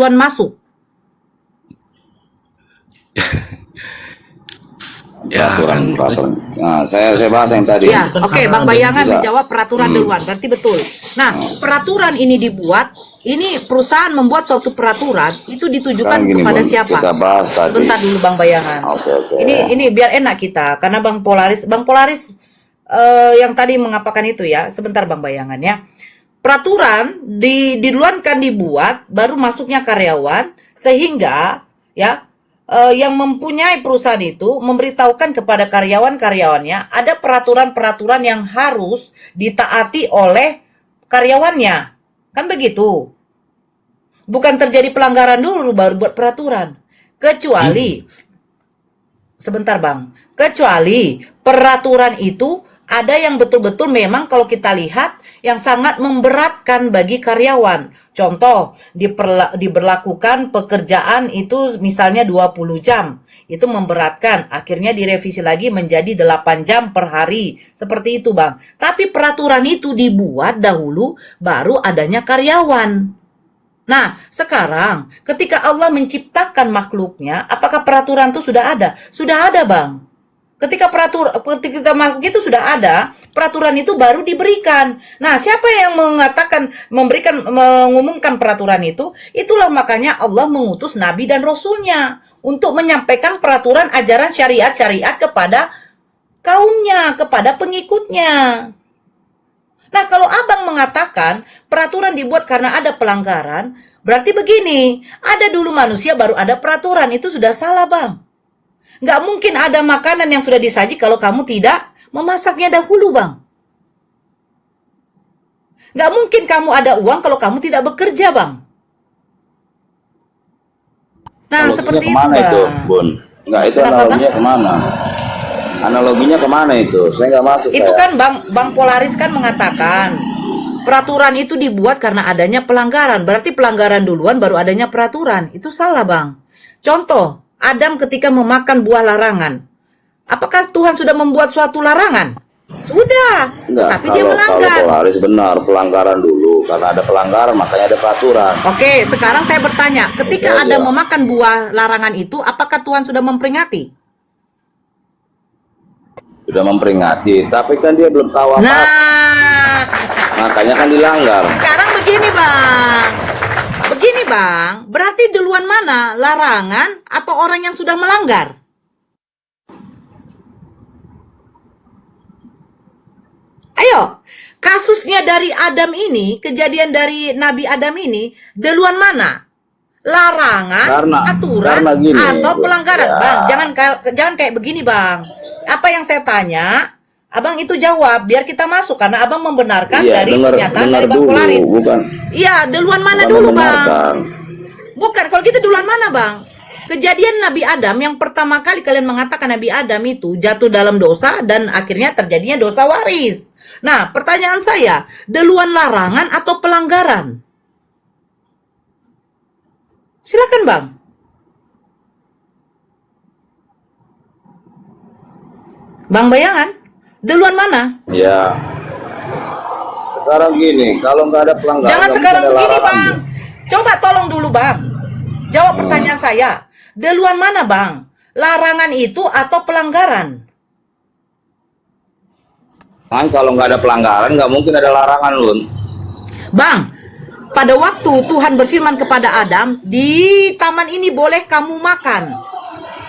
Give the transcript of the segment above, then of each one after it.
duluan masuk? Ya, peraturan. kan Nah, saya bahas yang tadi. Ya, oke, Bang Bayangan Bisa. menjawab peraturan duluan, berarti betul. Nah, peraturan ini dibuat, ini perusahaan membuat suatu peraturan itu ditujukan Sekarang gini, kepada Bun, siapa? kita bahas tadi. Bentar dulu Bang Bayangan. Oke. Ini biar enak kita, karena Bang Polaris yang tadi mengapakan itu ya. Sebentar Bang Bayangan ya. Peraturan duluan kan dibuat, baru masuknya karyawan, sehingga ya yang mempunyai perusahaan itu memberitahukan kepada karyawan-karyawannya ada peraturan-peraturan yang harus ditaati oleh karyawannya. Kan begitu. Bukan terjadi pelanggaran dulu baru buat peraturan. Kecuali sebentar Bang. Kecuali peraturan itu ada yang betul-betul memang kalau kita lihat yang sangat memberatkan bagi karyawan. Contoh, diberlakukan pekerjaan itu misalnya 20 jam. Itu memberatkan. Akhirnya direvisi lagi menjadi 8 jam per hari. Seperti itu, Bang. Tapi peraturan itu dibuat dahulu baru adanya karyawan. Nah, sekarang ketika Allah menciptakan makhluknya, apakah peraturan itu sudah ada? Sudah ada, Bang. Ketika makhluk itu sudah ada, peraturan itu baru diberikan. Nah, siapa yang mengumumkan peraturan itu? Itulah makanya Allah mengutus Nabi dan Rasulnya untuk menyampaikan peraturan ajaran syariat-syariat kepada kaumnya, kepada pengikutnya. Nah, kalau Abang mengatakan peraturan dibuat karena ada pelanggaran, berarti begini, ada dulu manusia baru ada peraturan, itu sudah salah, Bang. Nggak mungkin ada makanan yang sudah disaji kalau kamu tidak memasaknya dahulu, Bang. Nggak mungkin kamu ada uang kalau kamu tidak bekerja, Bang. Nah, seperti itu, Bang. Itu, Bun? Nggak, itu analoginya kemana? Analoginya kemana itu? Saya nggak masuk. Itu kan Bang Polaris kan mengatakan peraturan itu dibuat karena adanya pelanggaran. Berarti pelanggaran duluan baru adanya peraturan. Itu salah, Bang. Contoh, Adam ketika memakan buah larangan. Apakah Tuhan sudah membuat suatu larangan? Sudah. Enggak, tapi dia melanggar. Kalau Polaris benar, pelanggaran dulu. Karena ada pelanggaran, makanya ada peraturan. Oke, sekarang saya bertanya. Ketika Adam memakan buah larangan itu, apakah Tuhan sudah memperingati? Sudah memperingati, tapi kan dia belum tahu apa-apa. Nah, makanya kan dilanggar. Sekarang begini, Bang. Begini, Bang. Berarti duluan mana? Larangan atau orang yang sudah melanggar? Ayo, kasusnya dari Adam ini, kejadian dari Nabi Adam ini, duluan mana? Larangan, aturan, gini, atau pelanggaran? ya. Bang, jangan kayak begini, Bang. Apa yang saya tanya, Abang itu jawab, biar kita masuk. Karena Abang membenarkan dari pernyataan dari Bang Polaris. Iya, duluan mana dulu, Bang? Bukan, kalau gitu duluan mana, Bang? Kejadian Nabi Adam, yang pertama kali kalian mengatakan Nabi Adam itu jatuh dalam dosa, dan akhirnya terjadinya dosa waris. Nah, pertanyaan saya, duluan larangan atau pelanggaran? Silakan, Bang. Bang Bayangan, duluan mana? Ya. Sekarang gini, kalau nggak ada pelanggaran. Jangan sekarang begini, Bang. Coba tolong dulu, Bang. Jawab pertanyaan saya. Duluan mana, Bang? Larangan itu atau pelanggaran? Kan kalau nggak ada pelanggaran, nggak mungkin ada larangan, Lun. Bang, pada waktu Tuhan berfirman kepada Adam, di taman ini boleh kamu makan.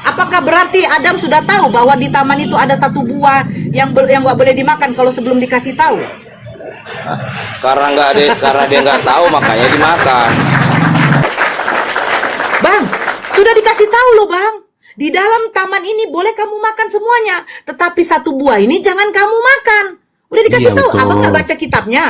Apakah berarti Adam sudah tahu bahwa di taman itu ada satu buah yang nggak boleh dimakan kalau sebelum dikasih tahu? Karena dia nggak tahu, makanya dimakan. Bang, sudah dikasih tahu loh, Bang. Di dalam taman ini boleh kamu makan semuanya, tetapi satu buah ini jangan kamu makan. Udah dikasih tahu, betul. Abang nggak baca kitabnya?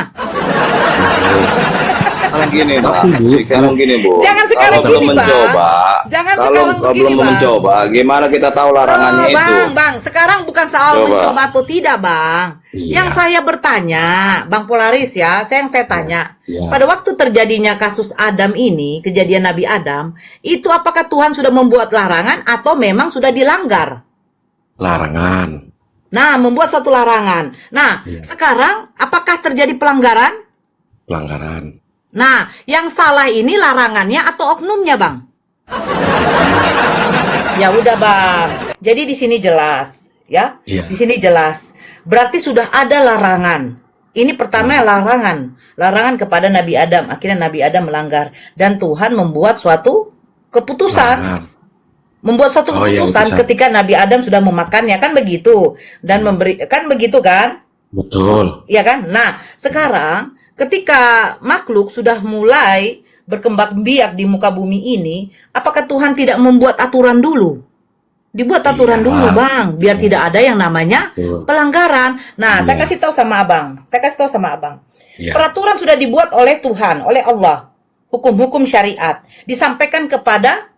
Sekarang gini, Bu. Jangan sekarang kalau belum gini, mencoba, Jangan kalau sekarang begini, belum Bang. mencoba, gimana kita tahu larangannya itu? Bang, sekarang bukan soal mencoba atau tidak, Bang. Yang saya bertanya, Bang Polaris ya, yang saya tanya. Pada waktu terjadinya kasus Adam ini, kejadian Nabi Adam, itu apakah Tuhan sudah membuat larangan atau memang sudah dilanggar? Larangan. Nah, membuat suatu larangan. Nah, sekarang apakah terjadi pelanggaran? Pelanggaran. Nah, yang salah ini larangannya atau oknumnya, Bang? Ya udah, Bang. Jadi di sini jelas, ya. Iya. Di sini jelas. Berarti sudah ada larangan. Ini pertama larangan. Larangan kepada Nabi Adam. Akhirnya Nabi Adam melanggar dan Tuhan membuat suatu keputusan. Larangan. Membuat suatu Oh, iya, keputusan keputusan. ketika Nabi Adam sudah memakannya, kan begitu. Dan memberi, kan begitu kan? Betul. Iya kan? Nah, sekarang ketika makhluk sudah mulai berkembang biak di muka bumi ini, apakah Tuhan tidak membuat aturan dulu? Dibuat aturan Iya. dulu, Bang, biar tidak ada yang namanya Betul. pelanggaran. Nah, saya Iya. kasih tahu sama Abang. Saya kasih tahu sama Abang. Iya. Peraturan sudah dibuat oleh Tuhan, oleh Allah. Hukum-hukum syariat disampaikan kepada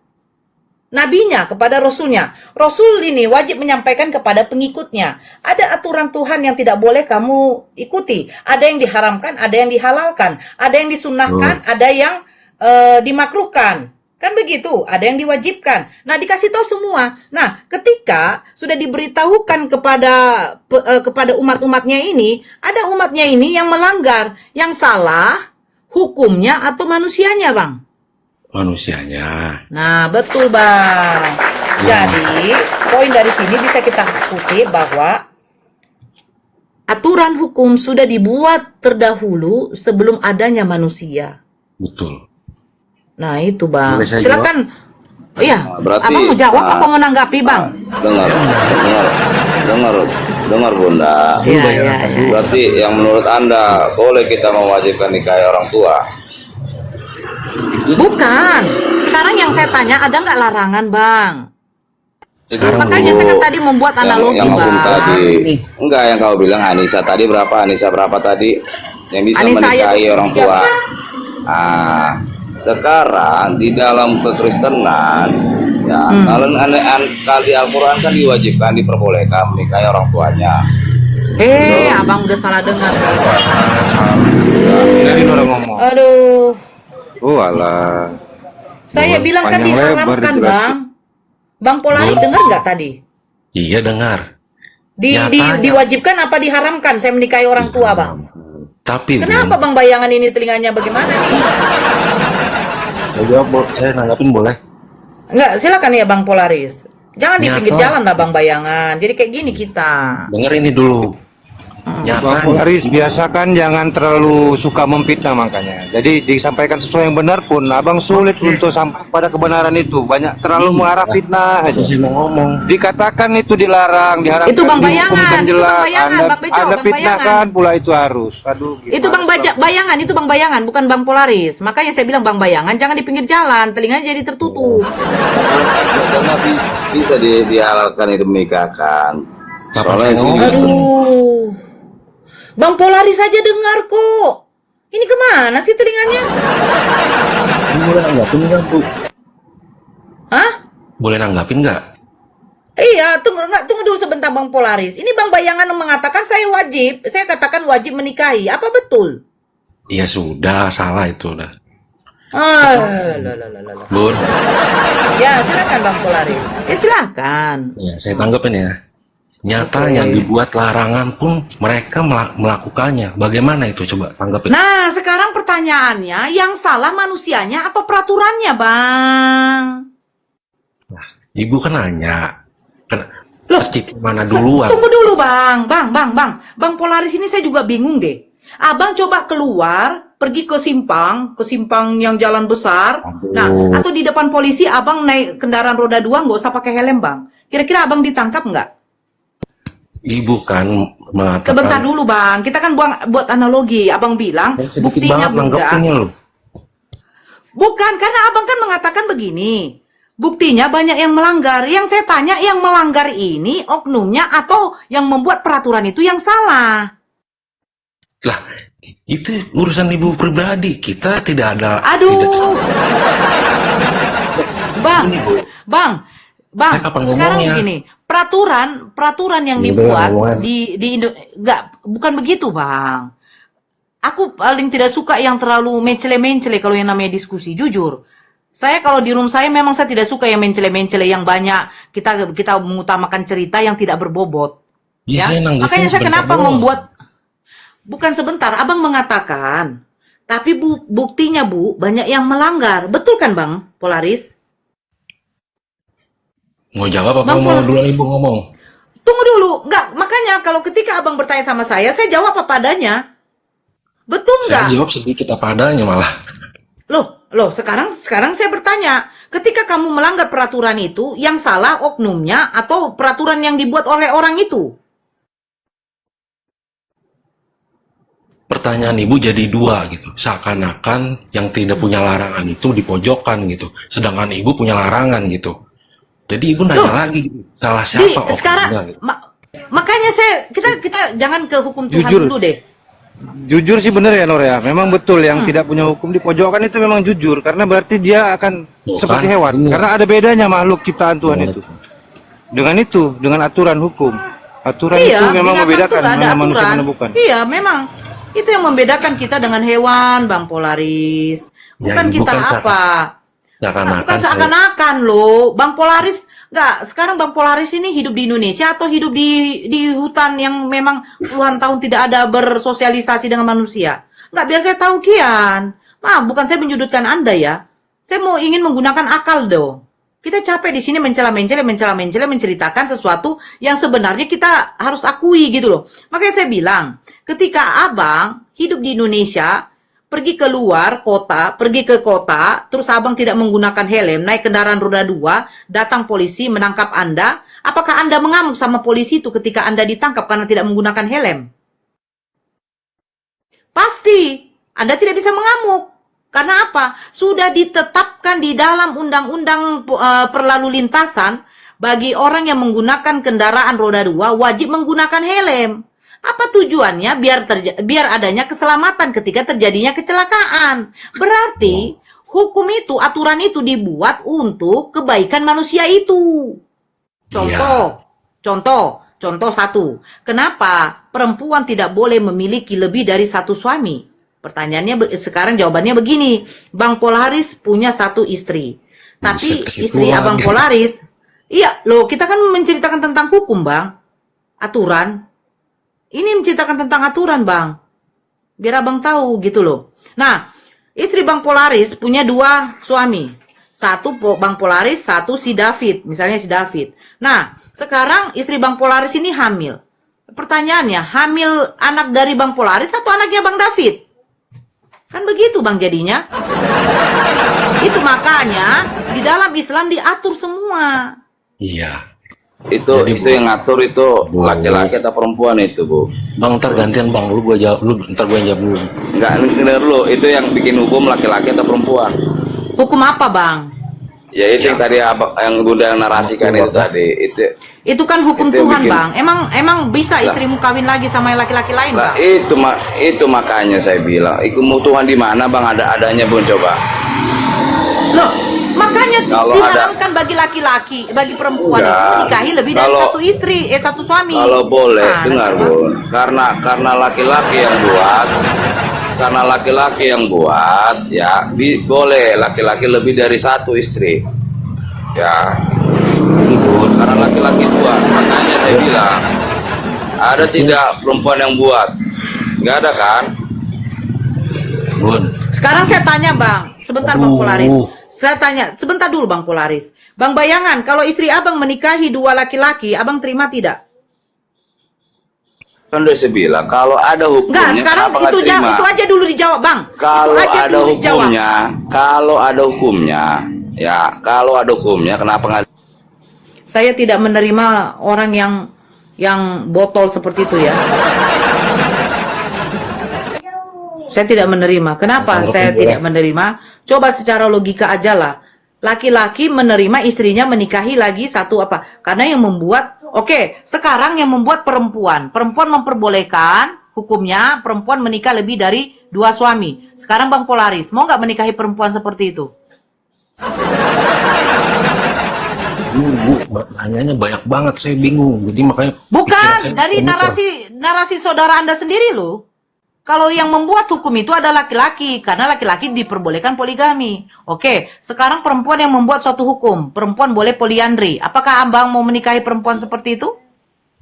nabinya, kepada rasulnya. Rasul ini wajib menyampaikan kepada pengikutnya. Ada aturan Tuhan yang tidak boleh kamu ikuti. Ada yang diharamkan, ada yang dihalalkan. Ada yang disunnahkan, ada yang dimakruhkan. Kan begitu, ada yang diwajibkan. Nah, dikasih tahu semua. Nah, ketika sudah diberitahukan kepada umat-umatnya ini, ada umatnya ini yang melanggar, yang salah hukumnya atau manusianya, Bang? Manusianya. Nah, betul, Bang. Jadi, poin dari sini bisa kita kutip bahwa aturan hukum sudah dibuat terdahulu sebelum adanya manusia. Betul. Nah, itu, Bang. Boleh saya Silakan. Iya, Nah, berarti- Abang mau jawab nah. apa mau nanggapi, Bang? Dengar Bunda. Iya. Berarti yang menurut Anda boleh kita mewajibkan nikahi orang tua? Bukan. Sekarang yang saya tanya, ada nggak larangan, Bang? Sekarang Makanya dulu. saya kan tadi membuat analogi, yang Bang. tadi. Enggak, yang kau bilang Anissa tadi berapa? Anissa berapa tadi? Yang bisa Anissa menikahi ayat orang 3. tua. Nah, sekarang di dalam kekristenan ya, kalau di Al-Quran kan diwajibkan, diperbolehkan menikahi orang tuanya. Abang udah salah dengar. Dari orang ngomong. Aduh. Oh alah. Saya bilang kan panjang lebar diharamkan, dijelasin. Bang. Bang Polaris Bun. dengar nggak tadi? Iya dengar. Nyatanya. Diwajibkan apa diharamkan saya menikahi orang tua, Bang? Tapi Kenapa, Bang, bayangan ini telinganya bagaimana nih? Saya nanggapin boleh. Enggak, silakan ya, Bang Polaris. Jangan di Nyata. pinggir jalan lah, Bang, bayangan. Jadi kayak gini kita. Dengar ini dulu. Bang Nyatanya. Polaris biasakan jangan terlalu suka memfitnah makanya. Jadi disampaikan sesuai yang benar pun abang sulit untuk sampai pada kebenaran itu. Banyak terlalu mengarah fitnah aja. Saya mau ngomong. Dikatakan itu dilarang, diharapkan Itu Bang dihukum Bayangan, dan itu Bang jelas. Bayangan, Anda, Bang Bejo, Anda Bang fitnahkan pula itu harus. Aduh, Itu Bang Bayangan, itu Bang Bayangan, bukan Bang Polaris. Makanya saya bilang Bang Bayangan jangan di pinggir jalan, telinganya jadi tertutup. Karena bisa dihalalkan itu menikahkan. Kapan Soalnya saya di sini ngomong? Aduh. Bang Polaris aja dengar kok. Ini kemana sih telinganya? Boleh nanggapin nggak, Bu? Hah? Boleh nanggapin nggak? Iya, tunggu dulu sebentar, Bang Polaris. Ini Bang Bayangan mengatakan saya katakan wajib menikahi. Apa betul? Ya sudah, salah itu udah. Lah. Bun, Ya, silakan Bang Polaris. Ya, silakan. ya saya tanggapin ya. Nyatanya dibuat larangan pun mereka melakukannya. Bagaimana itu coba tanggapin? Nah, sekarang pertanyaannya, yang salah manusianya atau peraturannya, Bang? Ibu kan nanya. Loh, Tercipta mana duluan? Tunggu dulu, Bang. Bang Polaris ini saya juga bingung deh. Abang coba keluar, pergi ke simpang yang jalan besar. Aduh. Nah, atau di depan polisi abang naik kendaraan roda 2 nggak usah pakai helm, Bang. Kira-kira abang ditangkap nggak? Ibu kan mengatakan. Sebentar dulu, Bang. Kita kan buat analogi. Abang bilang Sedikit buktinya banget nanggapinnya loh. Bukan, karena abang kan mengatakan begini. Buktinya banyak yang melanggar. Yang saya tanya, yang melanggar ini oknumnya atau yang membuat peraturan itu yang salah? Lah, itu urusan ibu pribadi. Kita tidak ada. Aduh. Tidak, Bang, Ini, Bu. Bang, Saya kapan sekarang ngomongnya? gini, peraturan yang Iya, dibuat ngomongnya. di bukan begitu, Bang. Aku paling tidak suka yang terlalu mencele-mencele kalau yang namanya diskusi, jujur. Saya kalau di room saya memang saya tidak suka yang mencele-mencele yang banyak kita mengutamakan cerita yang tidak berbobot. Ya, saya nanggapin Makanya saya sebentar kenapa doang. membuat bukan sebentar, Abang mengatakan Tapi buktinya Bu, banyak yang melanggar. Betul kan Bang Polaris? Mau jawab apa Bang mau Pol- duluan ibu ngomong? Tunggu dulu, enggak. Makanya kalau ketika abang bertanya sama saya jawab apa adanya. Betul Saya nggak? jawab sedikit apa adanya malah. Loh, sekarang saya bertanya, ketika kamu melanggar peraturan itu, yang salah oknumnya atau peraturan yang dibuat oleh orang itu? Pertanyaan ibu jadi dua gitu. Seakan-akan yang tidak punya larangan itu dipojokkan gitu. Sedangkan ibu punya larangan gitu. Jadi ibu nanya Loh, lagi gitu, salah di siapa sekarang oknumnya gitu. makanya kita jangan ke hukum Tuhan Jujur. dulu deh. Jujur sih bener ya Nur ya. Memang betul yang tidak punya hukum di pojokan itu memang jujur karena berarti dia akan Tuh seperti kan? hewan. Iya. Karena ada bedanya makhluk ciptaan Tuhan itu. Dengan aturan hukum. Aturan itu Iya, memang binatang membedakan tuh ada mana manusia aturan. mana bukan. Iya, memang itu yang membedakan kita dengan hewan, Bang Polaris. Ya, Bukan ibu kita kan apa? Seakan-akan Bukan saya seakan-akan loh, Bang Polaris. Nggak, sekarang Bang Polaris ini hidup di Indonesia atau hidup di hutan yang memang puluhan tahun tidak ada bersosialisasi dengan manusia? Nggak, biar saya tahu Kian. Maaf, bukan saya menyudutkan Anda ya. Saya mau ingin menggunakan akal dong. Kita capek di sini mencela-mencela menceritakan sesuatu yang sebenarnya kita harus akui gitu loh. Makanya saya bilang, ketika Abang hidup di Indonesia, pergi keluar kota, pergi ke kota, terus abang tidak menggunakan helm, naik kendaraan roda 2, datang polisi menangkap Anda, apakah Anda mengamuk sama polisi itu ketika Anda ditangkap karena tidak menggunakan helm? Pasti, Anda tidak bisa mengamuk. Karena apa? Sudah ditetapkan di dalam undang-undang perlalu lintasan, bagi orang yang menggunakan kendaraan roda 2 wajib menggunakan helm. Apa tujuannya? Biar adanya keselamatan ketika terjadinya kecelakaan. Berarti hukum itu, aturan itu dibuat untuk kebaikan manusia itu. Contoh satu. Kenapa perempuan tidak boleh memiliki lebih dari satu suami? Pertanyaannya sekarang jawabannya begini. Bang Polaris punya satu istri. Tapi istri Abang Polaris, iya loh, kita kan menceritakan tentang hukum, Bang. Aturan. Ini menceritakan tentang aturan, Bang. Biar abang tahu gitu loh. Nah, istri Bang Polaris punya 2 suami. Satu Bang Polaris, satu si David. Misalnya si David. Nah, sekarang istri Bang Polaris ini hamil. Pertanyaannya, hamil anak dari Bang Polaris atau anaknya Bang David? Kan begitu, Bang, jadinya. Itu makanya di dalam Islam diatur semua. Iya. Itu Jadi, itu Bu, yang ngatur itu Bu. laki-laki atau perempuan itu, Bu. Bang, ntar gantian bang, lu gua jawab, lu ntar gua yang jawab dulu. Enggak, denger dulu, itu yang bikin hukum laki-laki atau perempuan. Hukum apa, Bang? Ya itu yang tadi yang Bunda narasikan itu tadi. Itu kan hukum Itu yang Tuhan, bikin- Bang. Emang bisa istrimu kawin lagi sama laki-laki lain, Lah Bang? itu makanya saya bilang, hukum Tuhan di mana, Bang? Adanya, Bun, coba. Loh, makanya Kalau diharamkan bagi laki-laki, bagi perempuan Enggak. itu menikahi lebih dari Kalau- satu istri, satu suami. Kalau boleh, Nah, dengar, coba. Bun. Karena laki-laki yang buat, ya boleh laki-laki lebih dari satu istri. Ya, Jadi Bun, karena laki-laki buat. Makanya saya bilang, ada tidak perempuan yang buat? Nggak ada kan? Bun, Sekarang saya tanya, Bang. Sebentar, Bang Aduh. Polaris. Saya tanya, sebentar dulu, Bang Polaris. Bang, bayangan, kalau istri abang menikahi 2 laki-laki, abang terima tidak? Kan udah saya bilang, kalau ada hukumnya, Enggak, sekarang kenapa nggak terima? itu aja dulu dijawab, Bang. Kalau Itu aja ada dulu dijawab. hukumnya, kenapa nggak? Saya tidak menerima orang yang botol seperti itu ya. Saya tidak menerima. Kenapa Menurut saya Ibu, tidak menerima? Coba secara logika aja lah. Laki-laki menerima istrinya menikahi lagi satu apa? Karena yang membuat, oke, sekarang yang membuat perempuan. Perempuan memperbolehkan hukumnya perempuan menikah lebih dari 2 suami. Sekarang Bang Polaris, mau nggak menikahi perempuan seperti itu? Bu, nanyanya banyak banget, saya bingung. Jadi makanya pikiran Bukan, saya dari muter. narasi saudara Anda sendiri loh. Kalau yang membuat hukum itu adalah laki-laki, karena laki-laki diperbolehkan poligami. Oke, sekarang perempuan yang membuat suatu hukum, perempuan boleh poliandri. Apakah abang mau menikahi perempuan seperti itu?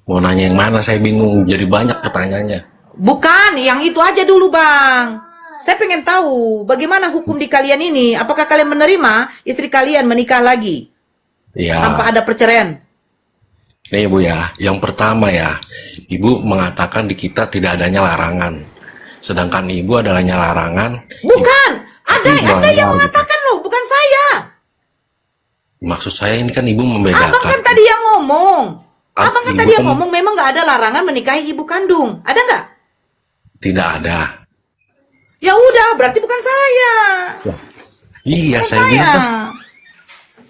Mau nanya yang mana, saya bingung. Jadi banyak pertanyaannya. Bukan, yang itu aja dulu, Bang. Saya pengen tahu bagaimana hukum di kalian ini. Apakah kalian menerima istri kalian menikah lagi Ya, tanpa ada perceraian? nih Ibu ya, yang pertama ya, Ibu mengatakan di kita tidak adanya larangan. Sedangkan Ibu adalahnya larangan. Bukan, ada Ibu yang melanggar, gitu. mengatakan loh, bukan saya. Maksud saya ini kan Ibu Abang membedakan. kan tadi yang ngomong. Abang kan Ibu tadi yang kan ngomong memang nggak ada larangan menikahi ibu kandung. Ada nggak? tidak ada. Ya udah, berarti bukan saya. Iya, Bukan saya saya. bilang kan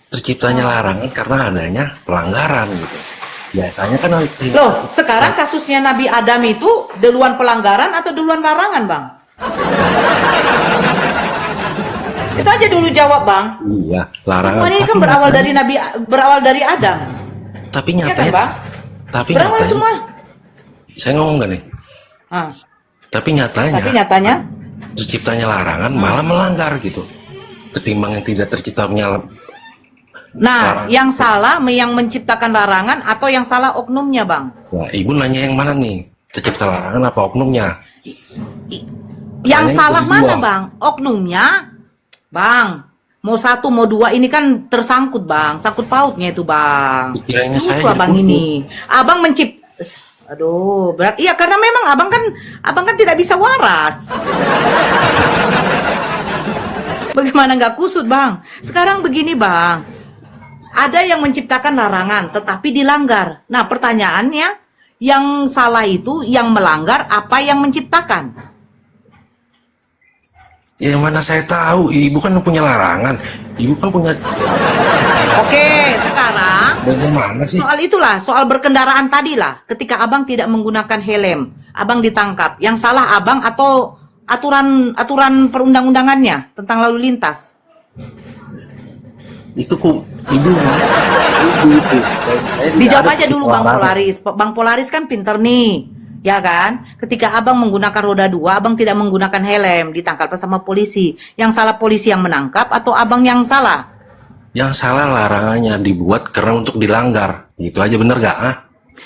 terciptanya larangan karena adanya pelanggaran gitu. Biasanya kan Loh, sekarang kasusnya Nabi Adam itu duluan pelanggaran atau duluan larangan, Bang? Itu aja dulu jawab, Bang. iya, larangan. Semua ini kan berawal dari Adam. Tapi Iya kan, nyatanya, Bang? tapi Berawal nyatanya, semua. saya ngomong gak nih? Ah, Tapi nyatanya, tapi nyatanya terciptanya larangan malah melanggar gitu. Ketimbang yang tidak terciptanya. nah, Larangan. yang salah yang menciptakan larangan atau yang salah oknumnya, Bang? Nah, Ibu nanya yang mana nih? Tercipta larangan apa oknumnya? Yang Soalnya salah itu mana, dua. Bang? Oknumnya? Bang, mau satu, mau dua, ini kan tersangkut, Bang. Sangkut pautnya itu, Bang. Pikirannya saya Terus jadi Bang kusut. ini. Abang Aduh, berat. Iya, karena memang abang kan tidak bisa waras. Bagaimana nggak kusut, Bang? Sekarang begini, Bang. Ada yang menciptakan larangan, tetapi dilanggar. Nah, pertanyaannya, yang salah itu yang melanggar apa yang menciptakan? Ya, yang mana saya tahu, Ibu kan punya larangan. Ibu kan punya. Oke, sekarang Bagaimana sih? soal itulah, soal berkendaraan tadi lah. Ketika abang tidak menggunakan helm, abang ditangkap. Yang salah abang atau aturan perundang-undangannya tentang lalu lintas? Itu kok Ibu itu. Saya tidak Dijawab ada aja dulu, Bang larangan. Polaris. Bang Polaris kan pinter nih, ya kan? Ketika abang menggunakan roda 2, abang tidak menggunakan helm, ditangkap sama polisi. Yang salah polisi yang menangkap atau abang yang salah? Yang salah larangannya dibuat karena untuk dilanggar. Itu aja bener gak? Ah?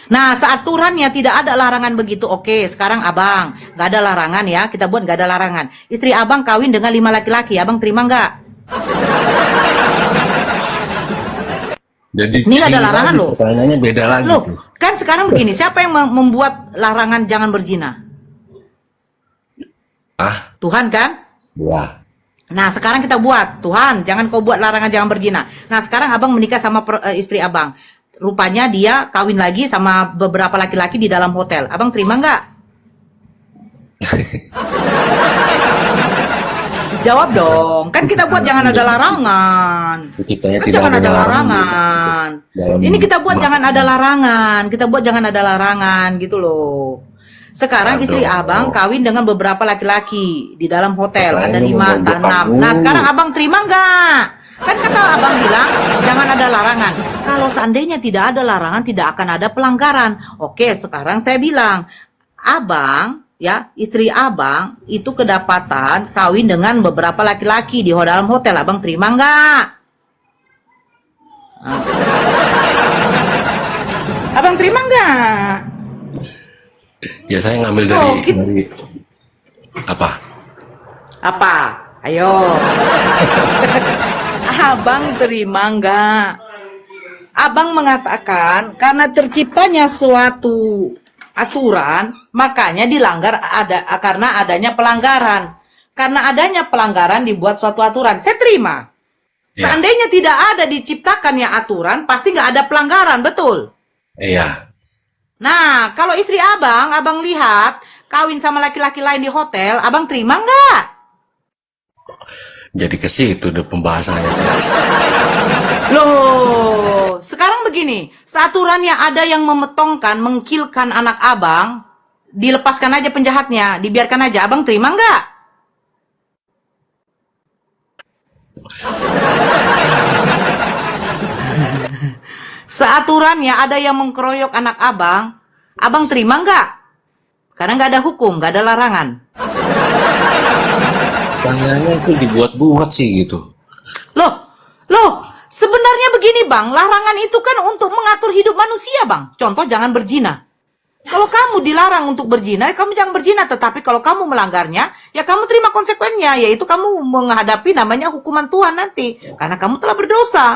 Nah, seaturannya tidak ada larangan begitu. Oke, sekarang abang nggak ada larangan ya, kita buat nggak ada larangan. Istri abang kawin dengan 5 laki-laki, abang terima nggak? Jadi Ini nggak ada sini larangan lagi, loh. Pertanyaannya beda lagi Loh, tuh. kan sekarang begini, siapa yang membuat larangan jangan berzina? Ah, Tuhan kan? ya. Nah, sekarang kita buat, Tuhan, jangan kau buat larangan jangan berzina. Nah, sekarang abang menikah sama istri abang. Rupanya dia kawin lagi sama beberapa laki-laki di dalam hotel. Abang terima nggak? Jawab dong. Kan kita buat jangan ada larangan. Kitanya Kan tidak jangan ada ada larangan. larangan. Dalam Ini kita buat ma- jangan ada larangan. Kita buat jangan ada larangan gitu loh. Sekarang Aduh. istri abang kawin dengan beberapa laki-laki di dalam hotel. Ada Pertanyaannya 5, memojok 6. kamu. Nah, sekarang abang terima nggak? Kan kata abang bilang jangan ada larangan. Kalau seandainya tidak ada larangan, tidak akan ada pelanggaran. Oke, sekarang saya bilang, abang, ya, istri abang itu kedapatan kawin dengan beberapa laki-laki di dalam hotel. Abang terima nggak? Ah. Abang terima nggak? Ya saya ngambil Oh, dari apa? Apa? Ayo. Abang terima nggak? Abang mengatakan karena terciptanya suatu aturan, makanya dilanggar karena adanya pelanggaran. Karena adanya pelanggaran dibuat suatu aturan. Saya terima. Ya. Seandainya tidak ada diciptakannya aturan, pasti nggak ada pelanggaran, betul? Iya. Nah, kalau istri abang lihat kawin sama laki-laki lain di hotel, abang terima nggak? Jadi ke situ deh pembahasannya sih. Loh, sekarang begini, seaturannya ada yang memetongkan, mengkilkan anak abang, dilepaskan aja penjahatnya, dibiarkan aja, abang terima nggak? Seaturannya ada yang mengkeroyok anak abang, abang terima nggak? Karena nggak ada hukum, nggak ada larangan. Pertanyaannya itu dibuat-buat sih gitu. Loh, sebenarnya begini bang, larangan itu kan untuk mengatur hidup manusia bang. Contoh jangan berzina. Kalau kamu dilarang untuk berzina, kamu jangan berzina. Tetapi kalau kamu melanggarnya, ya kamu terima konsekuensinya, yaitu kamu menghadapi namanya hukuman Tuhan nanti, karena kamu telah berdosa.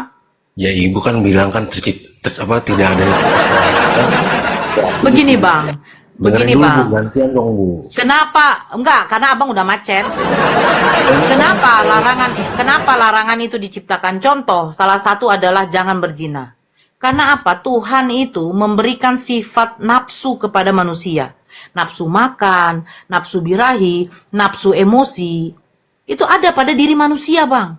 Ya ibu kan bilang kan tidak ada yang tercipta. Begini bang, Dengerin begini dulu bang. bu, gantian dong bu. Kenapa? Enggak, karena abang udah macet. Kenapa larangan itu diciptakan? Contoh, salah satu adalah jangan berzina. Karena apa? Tuhan itu memberikan sifat nafsu kepada manusia. Nafsu makan, nafsu birahi, nafsu emosi. Itu ada pada diri manusia, Bang.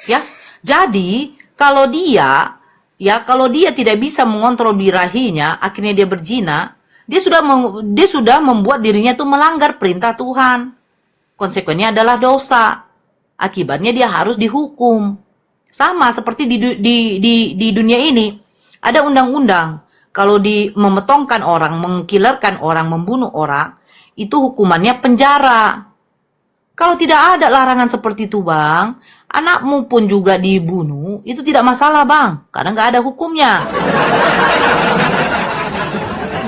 Ya. Jadi, kalau dia tidak bisa mengontrol birahinya, akhirnya dia berzina, dia sudah membuat dirinya itu melanggar perintah Tuhan. Konsekuensinya adalah dosa. Akibatnya dia harus dihukum. Sama seperti di dunia ini, ada undang-undang. Kalau memetongkan orang, mengkilerkan orang, membunuh orang, itu hukumannya penjara. Kalau tidak ada larangan seperti itu, Bang, anakmu pun juga dibunuh, itu tidak masalah, Bang, karena nggak ada hukumnya.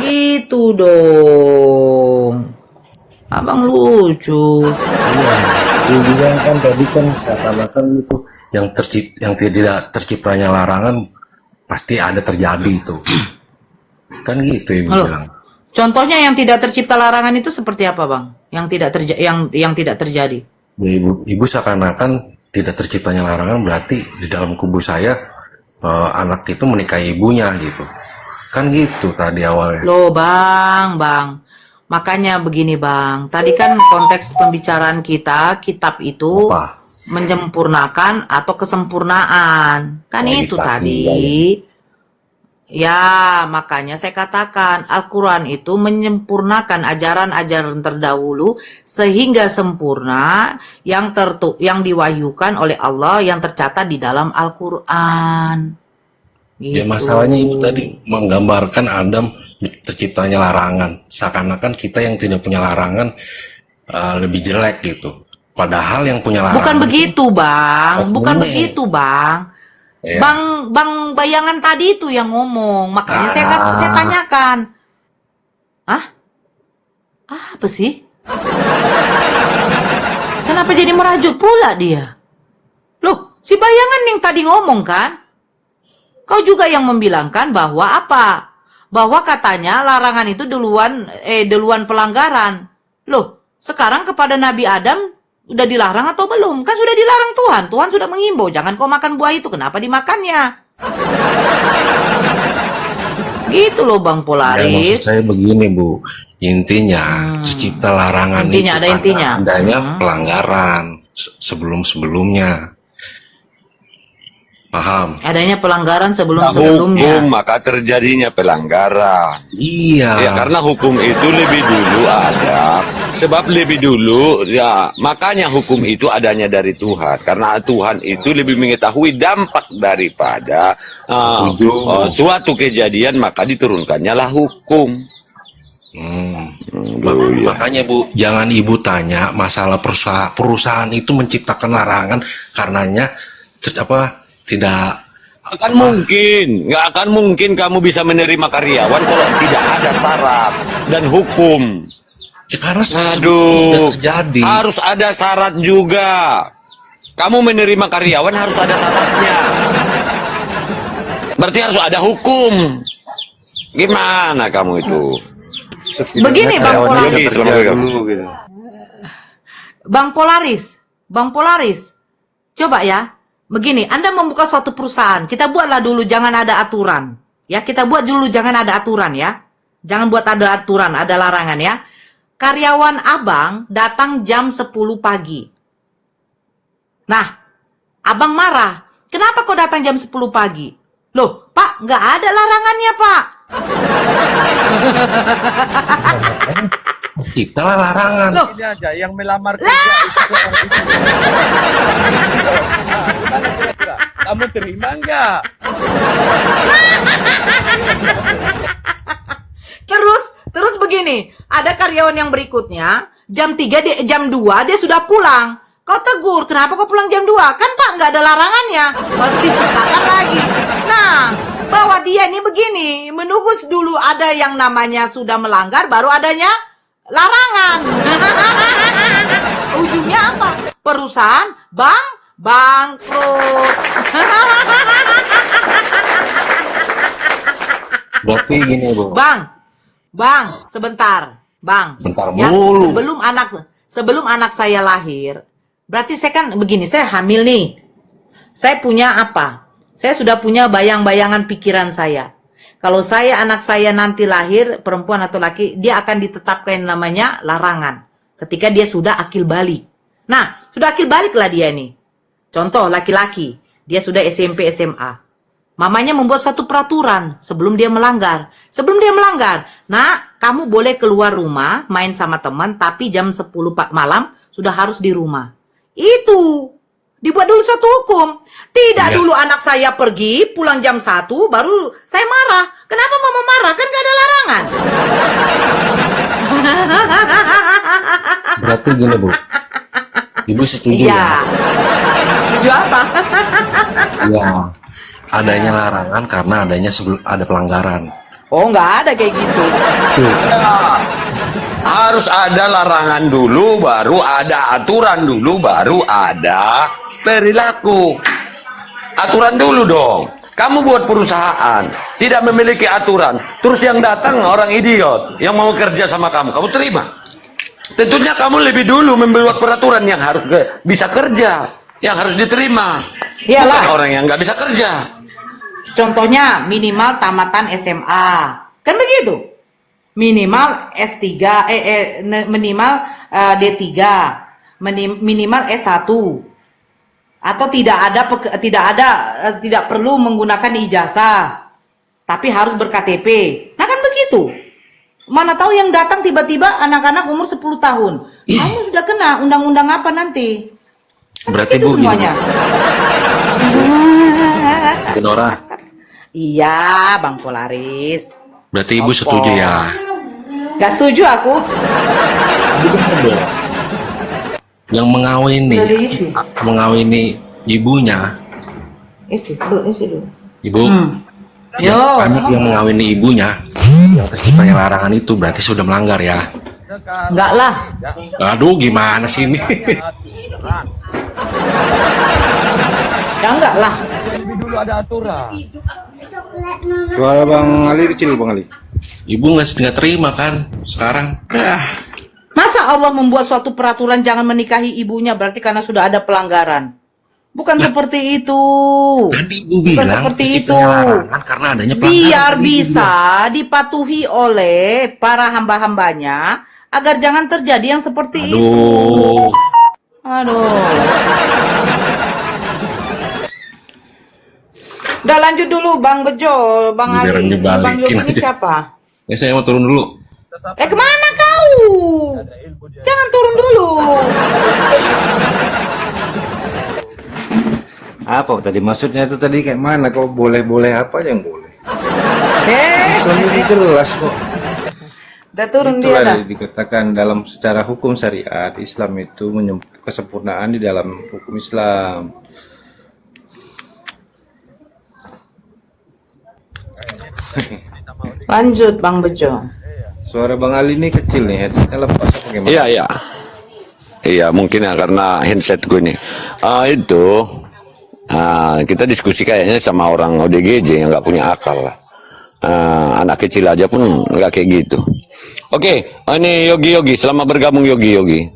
Gitu dong. Abang lucu. Iya, gue bilang kan tadi kan seakan-akan itu yang tidak terciptanya larangan pasti ada terjadi itu. Kan gitu ibu Halo. bilang. Contohnya yang tidak tercipta larangan itu seperti apa, Bang? Yang tidak terjadi. Ya ibu seakan-akan tidak terciptanya larangan berarti di dalam kubu saya anak itu menikahi ibunya gitu. Kan gitu tadi awalnya. Loh, Bang. Makanya begini, Bang. Tadi kan konteks pembicaraan kita, kitab itu Apa? menyempurnakan atau kesempurnaan. Kan Oh, itu iya, tadi. iya. Ya, makanya saya katakan Al-Quran itu menyempurnakan ajaran-ajaran terdahulu sehingga sempurna yang diwahyukan oleh Allah yang tercatat di dalam Al-Quran. Ya Gitu. masalahnya ibu tadi menggambarkan Adam terciptanya larangan. Seakan-akan kita yang tidak punya larangan lebih jelek gitu. Padahal yang punya larangan Bukan begitu, Bang. Bukan Oknumnya. begitu, Bang. Ya. Bang Bayangan tadi itu yang ngomong. Makanya saya tanyakan. Hah? Apa sih? Kenapa jadi merajuk pula dia? Loh, si Bayangan yang tadi ngomong kan? Kau juga yang membilangkan bahwa apa? Bahwa katanya larangan itu duluan pelanggaran. Loh, sekarang kepada Nabi Adam udah dilarang atau belum? Kan sudah dilarang Tuhan. Tuhan sudah mengimbau, jangan kau makan buah itu. Kenapa dimakannya? Gitu loh Bang Ya, maksud Polaris. saya begini Bu, intinya tercipta larangan Intinya, itu ada karena intinya. adanya pelanggaran sebelum-sebelumnya. Paham? Adanya pelanggaran Nah, sebelum-sebelumnya. hukum maka terjadinya pelanggaran. Iya. Ya karena hukum itu lebih dulu ada. Sebab lebih dulu ya makanya hukum itu adanya dari Tuhan. Karena Tuhan itu lebih mengetahui dampak daripada suatu kejadian maka diturunkannya lah hukum. Makanya Bu, jangan ibu tanya masalah perusahaan itu menciptakan larangan karenanya tidak Nggak akan mungkin kamu bisa menerima karyawan kalau tidak ada syarat dan hukum. ya, karena Aduh, terjadi. harus ada syarat juga. Kamu menerima karyawan harus ada syaratnya. Berarti harus ada hukum. Gimana kamu itu? Begini Bang Karyawan Polaris. Yogi, selamat datang. dulu gitu. Bang Polaris. Coba ya. Begini, Anda membuka suatu perusahaan, kita buatlah dulu jangan ada aturan. Ya, kita buat dulu jangan ada aturan ya. Jangan buat ada aturan, ada larangan ya. Karyawan Abang datang jam 10 pagi. Nah, Abang marah. Kenapa kok datang jam 10 pagi? Loh, Pak, nggak ada larangannya, Pak. Ciptalah larangan. Loh, Ini aja yang melamar kerja itu orang itu. Gimana kira-kira? Kamu terima nggak? Terus begini, ada karyawan yang berikutnya, jam 2 dia sudah pulang. Kau tegur, kenapa kau pulang jam 2? Kan Pak nggak ada larangannya, baru diciptakan lagi. Nah, bahwa dia ini begini, menunggu dulu ada yang namanya sudah melanggar, baru adanya larangan. Ujungnya apa? Perusahaan bangkrut. Berarti gini Bu. Bang, sebentar, Bang. Bentar Ya, mulu. sebelum anak saya lahir, berarti saya kan begini, saya hamil nih. Saya punya apa? Saya sudah punya bayang-bayangan pikiran saya. Kalau anak saya nanti lahir, perempuan atau laki, dia akan ditetapkan namanya larangan. Ketika dia sudah akil balik. Nah, sudah akil balik lah dia nih. Contoh, laki-laki. Dia sudah SMP, SMA. Mamanya membuat satu peraturan sebelum dia melanggar. Nah, kamu boleh keluar rumah, main sama teman, tapi jam 10 malam sudah harus di rumah. Itu. Dibuat dulu satu hukum. Tidak Iya. dulu anak saya pergi, pulang jam 1, baru saya marah. Kenapa mama marah? Kan gak ada larangan. Berarti gini Bu. Ibu setuju Iya. ya? Setuju apa? Iya. Adanya larangan karena adanya sebelum ada pelanggaran. Oh, nggak ada kayak gitu. Harus ada larangan dulu, baru ada aturan dulu, baru ada perilaku. Aturan dulu dong. Kamu buat perusahaan, tidak memiliki aturan, terus yang datang orang idiot yang mau kerja sama kamu terima? Tentunya kamu lebih dulu membuat peraturan yang harus bisa kerja, yang harus diterima. Iyalah. Bukan orang yang nggak bisa kerja. Contohnya minimal tamatan SMA. Kan begitu. Minimal S3, minimal D3, minimal S1. Atau tidak perlu menggunakan ijazah. Tapi harus ber-KTP. Nah kan begitu. Mana tahu yang datang tiba-tiba anak-anak umur 10 tahun. Kamu sudah kena undang-undang apa nanti? Kan Berarti begitu Bu, gini, semuanya. Nora. Iya, Bang Polaris. Berarti Ibu setuju ya? Gak setuju aku. Yang mengawini ibunya, Isi dulu. Ibu, Yo. anak yang mengawini ibunya, yang terciptanya larangan itu berarti sudah melanggar ya? Enggak lah. Aduh, gimana sih ini? Ya enggak lah. Lebih dulu ada aturan. Suara Bang Ali kecil, Bang Ali. Ibu nggak terima kan sekarang? Masa Allah membuat suatu peraturan jangan menikahi ibunya berarti karena sudah ada pelanggaran? Bukan seperti itu. Tadi Ibu Bukan bilang seperti itu. terciptanya larangan karena adanya pelanggaran. Biar Tadi Ibu bisa dipatuhi oleh para hamba-hambanya agar jangan terjadi yang seperti bilang. itu. Aduh. Aduh. Udah lanjut dulu Bang Bejo, Bang Biaran Ali, Bang Yogi dibalikin ini aja. siapa? Ya saya mau turun dulu. Kemana kau? Jangan turun dulu. Apa tadi maksudnya itu tadi kayak mana? Kok boleh-boleh apa yang boleh? Islam itu jelas kok. Udah turun dia Itulah dah. dikatakan dalam secara hukum syariat Islam itu kesempurnaan di dalam hukum Islam. Lanjut Bang Bejo. Suara Bang Ali ini kecil nih, headsetnya lepas apa gimana? Iya, iya. Iya, mungkin ya karena handset gue nih. Kita diskusi kayaknya sama orang ODGJ yang nggak punya akal lah. Anak kecil aja pun nggak kayak gitu. Oke, ini Yogi, selamat bergabung Yogi.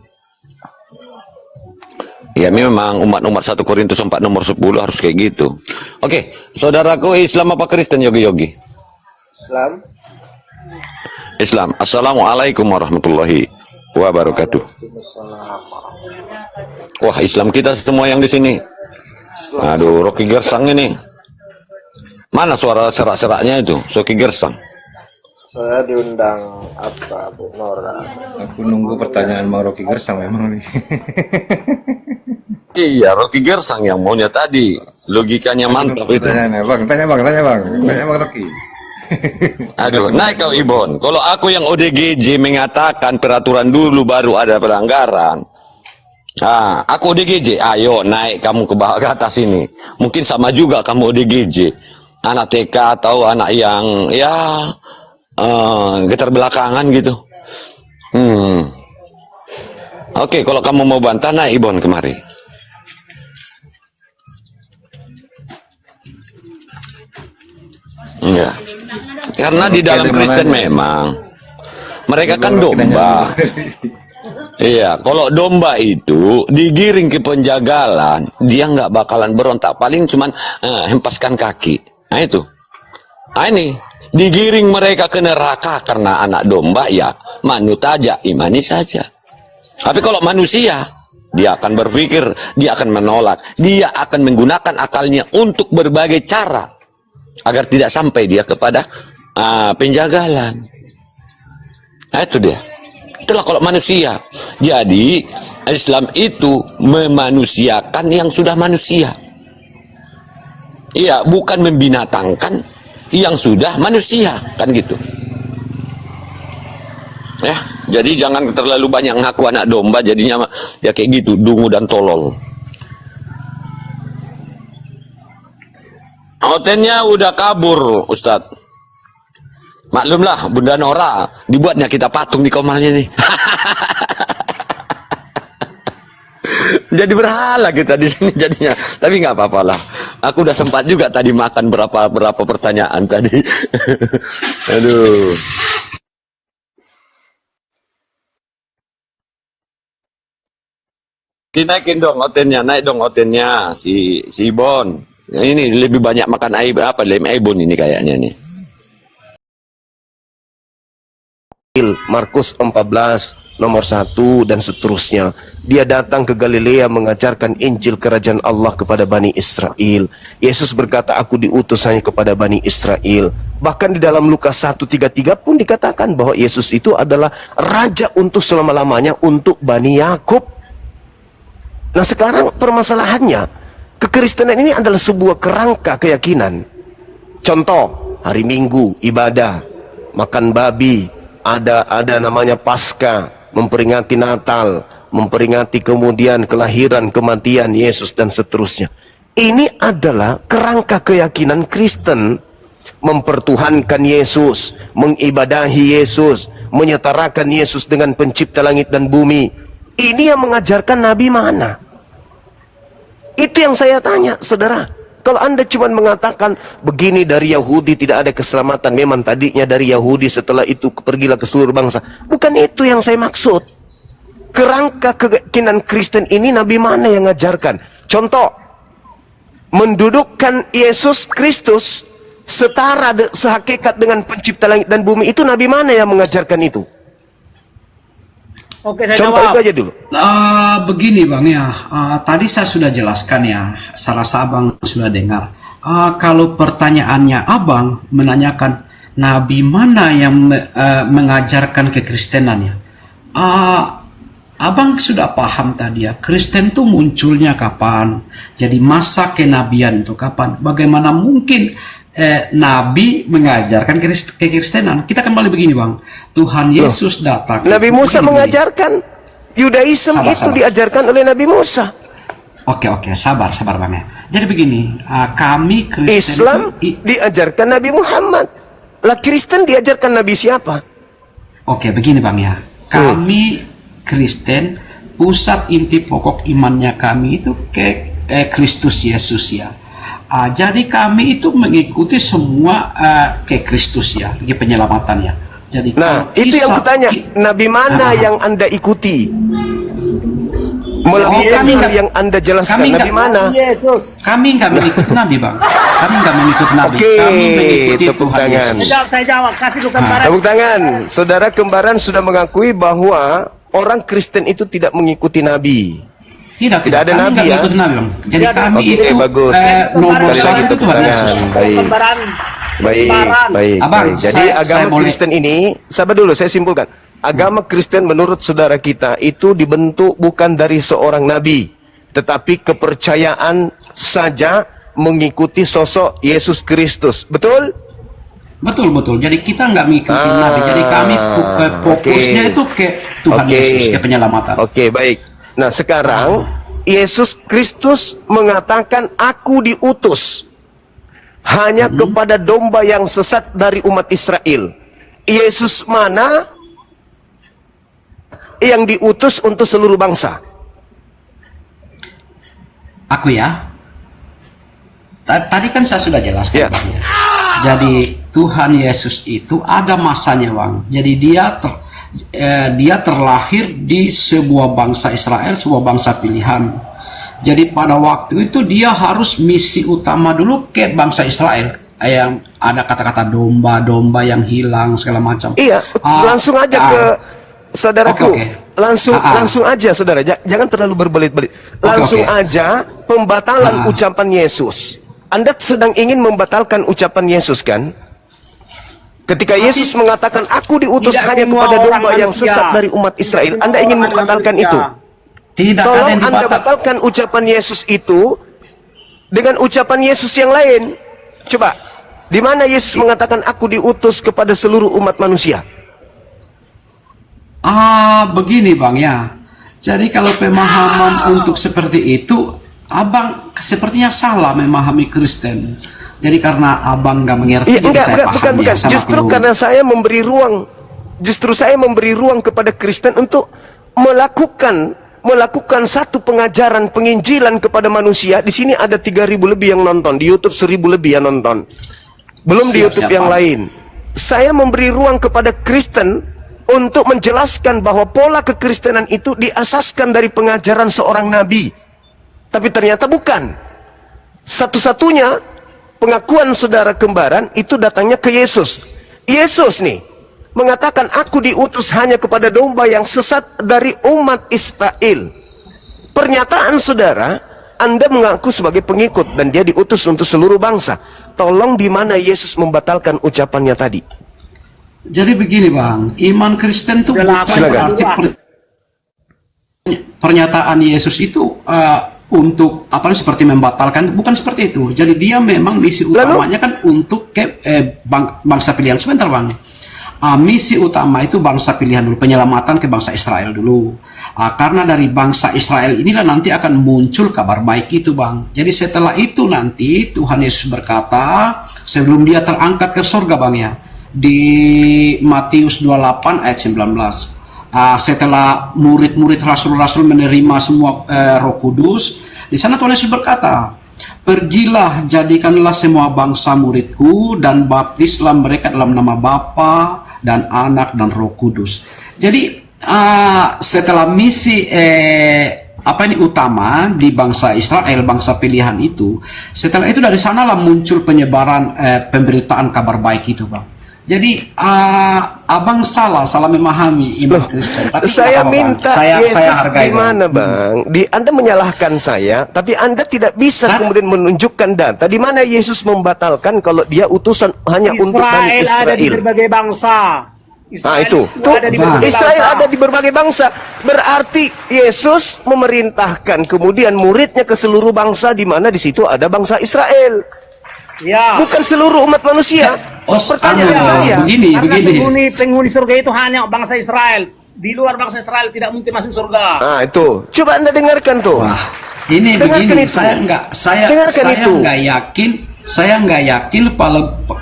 Ya memang umat 1 Korintus 4 nomor 10 harus kayak gitu. Oke, saudaraku Islam apa Kristen Yogi? Islam. Assalamualaikum warahmatullahi wabarakatuh. Wah, Islam kita semua yang di sini. Aduh, Rocky Gersang ini. Mana suara serak-seraknya itu? Rocky Gersang. Saya diundang apa Bu Nora? Aku nunggu pertanyaan Bang Rocky Gersang memang nih. Iya, Rocky Gersang yang maunya tadi. Logikanya mantap itu. Tanya Bang Rocky. Aduh, naik kau Ibon. Kalau aku yang ODGJ mengatakan peraturan dulu baru ada pelanggaran. Aku ODGJ. Ayo naik kamu ke bawah ke atas ini. Mungkin sama juga kamu ODGJ. anak TK atau anak yang ya keterbelakangan gitu. Oke, kalau kamu mau bantah, naik Ibon kemari. Iya. Karena di dalam Kristen memang mereka kan domba. Iya, kalau domba itu digiring ke penjagalan, dia nggak bakalan berontak, paling cuman hempaskan kaki. Nah itu. Nah ini, digiring mereka ke neraka karena anak domba ya manut aja, imani saja. Tapi kalau manusia, dia akan berpikir, dia akan menolak, dia akan menggunakan akalnya untuk berbagai cara agar tidak sampai dia kepada penjagalan. Nah itu dia. Itulah kalau manusia. Jadi Islam itu memanusiakan yang sudah manusia. Iya, bukan membinatangkan yang sudah manusia, kan gitu. Ya, jadi jangan terlalu banyak ngaku anak domba, jadinya ya kayak gitu, dungu dan tolol. Hotelnya udah kabur, Ustadz. Maklumlah, Bunda Nora, dibuatnya kita patung di komalnya nih. Jadi berhala kita di sini jadinya. Tapi nggak apa-apa lah. Aku udah sempat juga tadi makan berapa pertanyaan tadi. Aduh. Dinaikin dong hotelnya, naik dong hotelnya si Bon. Ini lebih banyak makan lem Ibon ini kayaknya nih. Markus 14 nomor 1 dan seterusnya. Dia datang ke Galilea mengajarkan Injil kerajaan Allah kepada Bani Israel. Yesus berkata, aku diutus hanya kepada Bani Israel. Bahkan di dalam Lukas 1:33 pun dikatakan bahwa Yesus itu adalah raja untuk selama-lamanya untuk Bani Yakub. Nah sekarang permasalahannya, kekristenan ini adalah sebuah kerangka keyakinan. Contoh, hari Minggu ibadah, makan babi, ada namanya Paskah, memperingati Natal, memperingati kemudian kelahiran, kematian Yesus dan seterusnya. Ini adalah kerangka keyakinan Kristen, mempertuhankan Yesus, mengibadahi Yesus, menyetarakan Yesus dengan pencipta langit dan bumi. Ini yang mengajarkan Nabi mana? Itu yang saya tanya, saudara. Kalau Anda cuma mengatakan begini dari Yahudi tidak ada keselamatan, memang tadinya dari Yahudi, setelah itu pergilah ke seluruh bangsa. Bukan itu yang saya maksud. Kerangka keyakinan Kristen ini Nabi mana yang ngajarkan? Contoh, mendudukkan Yesus Kristus setara sehakikat dengan pencipta langit dan bumi, itu Nabi mana yang mengajarkan itu? Oke, saya contoh jawab. itu aja dulu. Begini Bang ya, tadi saya sudah jelaskan ya, saya rasa Abang sudah dengar. Kalau pertanyaannya Abang menanyakan Nabi mana yang mengajarkan kekristenan ya, Abang sudah paham tadi ya, Kristen itu munculnya kapan, jadi masa kenabian itu kapan, bagaimana mungkin Nabi mengajarkan kekristenan. Kita kembali begini Bang, Tuhan Yesus datang. Nabi Musa mengajarkan Yudaisme itu diajarkan oleh Nabi Musa. Oke, sabar Bang ya. Jadi begini, kami Kristen Islam diajarkan Nabi Muhammad. Lah Kristen diajarkan Nabi siapa? Oke, begini Bang ya. Kami Kristen, pusat inti pokok imannya kami itu ke Kristus Yesus ya. Jadi kami itu mengikuti semua ke Kristus ya, di penyelamatannya. Jadi nah, itu yang kutanya, Nabi mana yang Anda ikuti? Melalui yang Anda jelaskan, Nabi mana? Yesus. Kami nggak mengikuti Nabi Bang. Kami nggak mengikuti Nabi. Oke, kami mengikuti tepuk Tuhan tangan. Yesus. Saya jawab, kasih lu kembaran. Tepuk tangan. Saudara kembaran sudah mengakui bahwa orang Kristen itu tidak mengikuti Nabi. Tidak ada kami Nabi ya? Nabi, Bang. Jadi kami Oke, itu bagus. nomor Sekali lagi satu itu tepuk Tuhan tangan. Yesus. Baik. Abang, Jadi agama boleh- Kristen ini, sabar dulu, saya simpulkan. Agama Kristen menurut saudara kita itu dibentuk bukan dari seorang nabi, tetapi kepercayaan saja mengikuti sosok Yesus Kristus. Betul? Betul. Jadi kita nggak mengikuti Nabi. Jadi kami fokusnya itu ke Tuhan Yesus, ke penyelamatan. Oke, baik. Nah, sekarang Yesus Kristus mengatakan, aku diutus hanya kepada domba yang sesat dari umat Israel. Yesus mana yang diutus untuk seluruh bangsa? Aku ya. Tadi kan saya sudah jelaskan, Ya. Bang, ya. Jadi Tuhan Yesus itu ada masanya, Bang. Jadi dia terlahir di sebuah bangsa Israel, sebuah bangsa pilihan. Jadi pada waktu itu dia harus misi utama dulu ke bangsa Israel. Yang ada kata-kata domba-domba yang hilang segala macam. Iya, langsung aja ke saudaraku. Oke. Langsung aja, saudara. Jangan terlalu berbelit-belit. Langsung aja pembatalan ucapan Yesus. Anda sedang ingin membatalkan ucapan Yesus, kan? Ketika Yesus mengatakan, aku diutus hanya kepada domba yang sesat dari umat Israel, Anda ingin membatalkan itu? Tidak ada Tolong yang Anda dibatalkan. batalkan ucapan Yesus itu dengan ucapan Yesus yang lain. Coba, di mana Yesus mengatakan aku diutus kepada seluruh umat manusia? Begini, Bang, ya. Jadi kalau pemahaman untuk seperti itu, Abang sepertinya salah memahami Kristen. Jadi karena Abang nggak mengerti, jadi saya paham bukan. ya, sama Justru perlu. karena saya memberi ruang, kepada Kristen untuk melakukan satu pengajaran penginjilan kepada manusia. Di sini ada 3.000 lebih yang nonton, di YouTube 1.000 lebih yang nonton. Belum di YouTube yang lain. Saya memberi ruang kepada Kristen untuk menjelaskan bahwa pola kekristenan itu diasaskan dari pengajaran seorang nabi. Tapi ternyata bukan. Satu-satunya pengakuan saudara kembaran itu datangnya ke Yesus. Yesus nih mengatakan aku diutus hanya kepada domba yang sesat dari umat Israel. Pernyataan saudara, Anda mengaku sebagai pengikut dan dia diutus untuk seluruh bangsa. Tolong di mana Yesus membatalkan ucapannya tadi? Jadi begini, Bang, iman Kristen itu bukan berarti pernyataan Yesus itu untuk apa seperti membatalkan, bukan seperti itu. Jadi dia memang misi utamanya kan untuk bangsa pilihan. Sebentar, Bang. Misi utama itu bangsa pilihan dulu, penyelamatan ke bangsa Israel dulu. Karena dari bangsa Israel inilah nanti akan muncul kabar baik itu, Bang. Jadi setelah itu nanti Tuhan Yesus berkata sebelum dia terangkat ke surga, Bang, ya, di Matius 28 ayat 19. Setelah murid-murid rasul-rasul menerima semua Roh Kudus, di sana Tuhan Yesus berkata, pergilah, jadikanlah semua bangsa muridku dan baptislah mereka dalam nama Bapa dan Anak dan Roh Kudus. Jadi setelah misi utama di bangsa Israel, bangsa pilihan itu, setelah itu dari sanalah muncul penyebaran pemberitaan kabar baik itu, Bang. Jadi Abang salah memahami iman Kristen. Tapi saya minta Yesus saya hargai, di mana, Bang? Anda menyalahkan saya, tapi Anda tidak bisa kemudian menunjukkan data di mana Yesus membatalkan kalau dia utusan hanya untuk Bani Israel. Ada di berbagai bangsa. Israel ada di berbagai bangsa. Berarti Yesus memerintahkan kemudian muridnya ke seluruh bangsa, di mana di situ ada bangsa Israel. Ya. Bukan seluruh umat manusia. Pertanyaan saya. Begini. Penghuni surga itu hanya bangsa Israel. Di luar bangsa Israel tidak mungkin masuk surga. Itu. Coba Anda dengarkan tuh. Wah, ini dengarkan begini. itu. Saya nggak yakin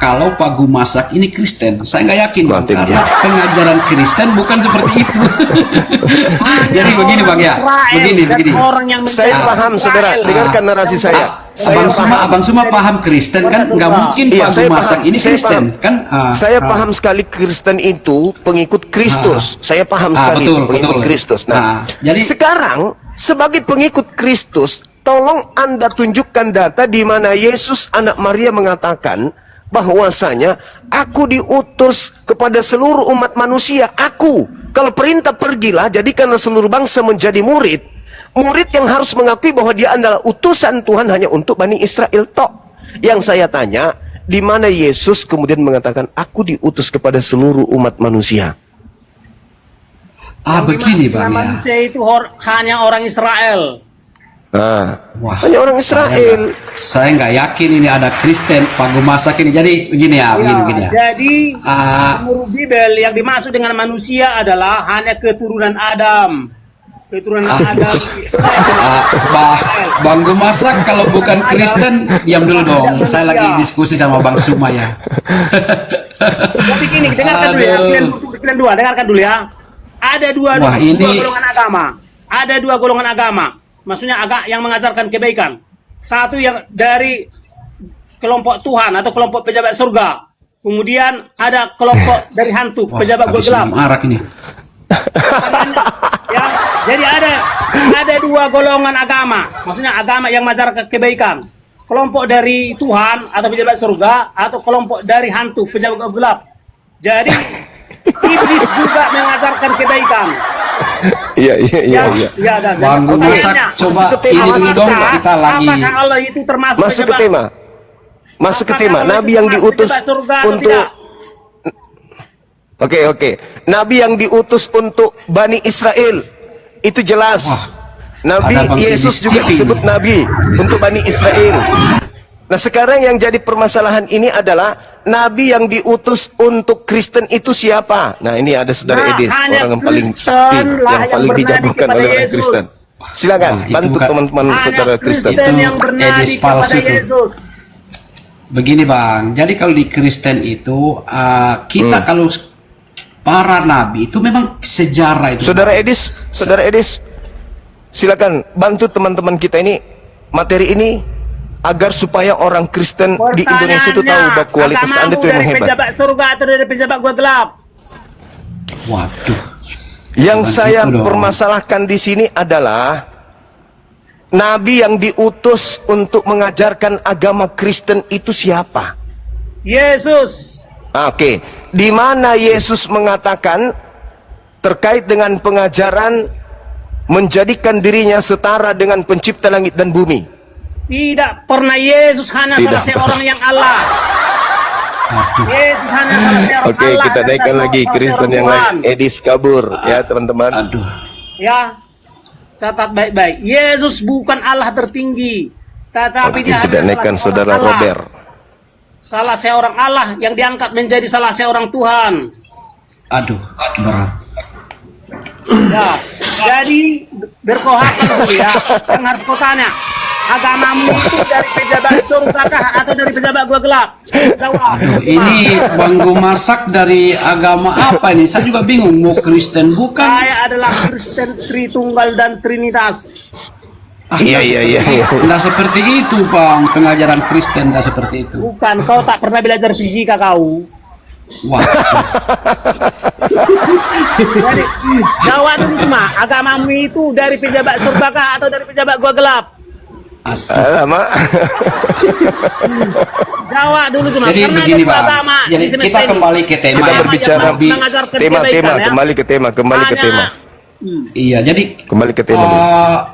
kalau Pak Gumasak ini Kristen. Saya nggak yakin, Bang, karena pengajaran Kristen bukan seperti itu. Jadi begini, Bang, ya. Begini. Saya paham, saudara. Dengarkan narasi saya. Abang semua paham Kristen kan? Nggak mungkin Pak Gumasak ini Kristen kan? Saya paham sekali Kristen itu pengikut Kristus. Saya paham sekali pengikut Kristus. Nah, jadi sekarang sebagai pengikut Kristus, tolong Anda tunjukkan data di mana Yesus anak Maria mengatakan bahwasanya aku diutus kepada seluruh umat manusia. Aku, kalau perintah pergilah, jadikanlah seluruh bangsa menjadi murid. Murid yang harus mengakui bahwa dia adalah utusan Tuhan hanya untuk Bani Israel tok. Yang saya tanya, di mana Yesus kemudian mengatakan aku diutus kepada seluruh umat manusia? Begini, Bang, ya. Manusia itu hanya orang Israel. Wah, hanya orang Israel. Saya nggak yakin ini ada Kristen Pak Gumasak ini. Jadi begini ya. Jadi menurut Bible yang dimaksud dengan manusia adalah hanya keturunan Adam. keturunan Adam. Bang Gemasak kalau bukan Kristen diam dulu dong. Saya lagi diskusi sama Bang Suma ya. Tapi gini, dengarkan dulu ya. Kalian dua, dengarkan dulu ya. Ada dua golongan agama. Ada dua golongan agama. Maksudnya yang mengajarkan kebaikan. Satu yang dari kelompok Tuhan atau kelompok pejabat surga. Kemudian ada kelompok dari hantu, pejabat gua gelap. Arak ini. Ya, jadi ada dua golongan agama. Maksudnya agama yang mengajarkan kebaikan. Kelompok dari Tuhan atau pejabat surga atau kelompok dari hantu, pejabat gua gelap. Jadi iblis juga mengajarkan kebaikan. Iya. Bang Gemasak, coba ini dulu dong, kita lagi. Apakah Allah itu termasuk Masuk ke tema. Masuk ke tema. Nabi yang diutus untuk Oke. Nabi yang diutus untuk Bani Israel. Itu jelas. Nabi Yesus juga disebut Nabi untuk Bani Israel. Nah, sekarang yang jadi permasalahan ini adalah Nabi yang diutus untuk Kristen itu siapa? Nah, ini ada Saudara Edis, orang yang paling sakti, yang paling dijagokan oleh orang Kristen. Silakan bantu teman-teman saudara Kristen. Edis palsu itu. Begini Bang, jadi kalau di Kristen itu kita kalau para nabi itu memang sejarah itu. Saudara Edis, silakan bantu teman-teman kita ini materi ini agar supaya orang Kristen di Indonesia itu tahu bahwa kualitas Anda itu memang hebat. Dari pejabat surga atau dari pejabat gua gelap? Waduh. Yang saya permasalahkan di sini adalah Nabi yang diutus untuk mengajarkan agama Kristen itu siapa? Yesus. Oke, di mana Yesus mengatakan terkait dengan pengajaran menjadikan dirinya setara dengan pencipta langit dan bumi? Tidak pernah. Yesus hanya salah seorang yang Allah. Yesus hanya salah seorang Allah. Oke, kita naikkan lagi Kristen yang lain. Edis kabur ya teman-teman. Aduh. Ya, catat baik-baik. Yesus bukan Allah tertinggi, tetapi dia kita naikkan saudara Allah. Robert. Salah seorang Allah yang diangkat menjadi salah seorang Tuhan. Aduh, berat. Ya, jadi berkohakan dulu ya. Yang harus kau tanya, agamamu itu dari pejabat surga kah atau dari pejabat gua gelap? Jawab. Aduh, ini Bang Gemasak dari agama apa ini? Saya juga bingung, mau Kristen bukan? Saya adalah Kristen Tritunggal dan Trinitas. Iya. Nggak seperti itu Bang, pengajaran Kristen nggak seperti itu. Bukan, kau tak pernah belajar fisika kau. Wah. Jadi, jawab dulu semua, agamamu itu dari pejabat surga kah atau dari pejabat gua gelap? Alamak. Jawab dulu semua. Jadi karena begini ada Bang, agama jadi di semesta kita ini. kembali ke tema. Kita Agama berbicara yang mengajarkan tema, kebaikan, ya. kembali ke tema. Iya, jadi Kembali ke tema.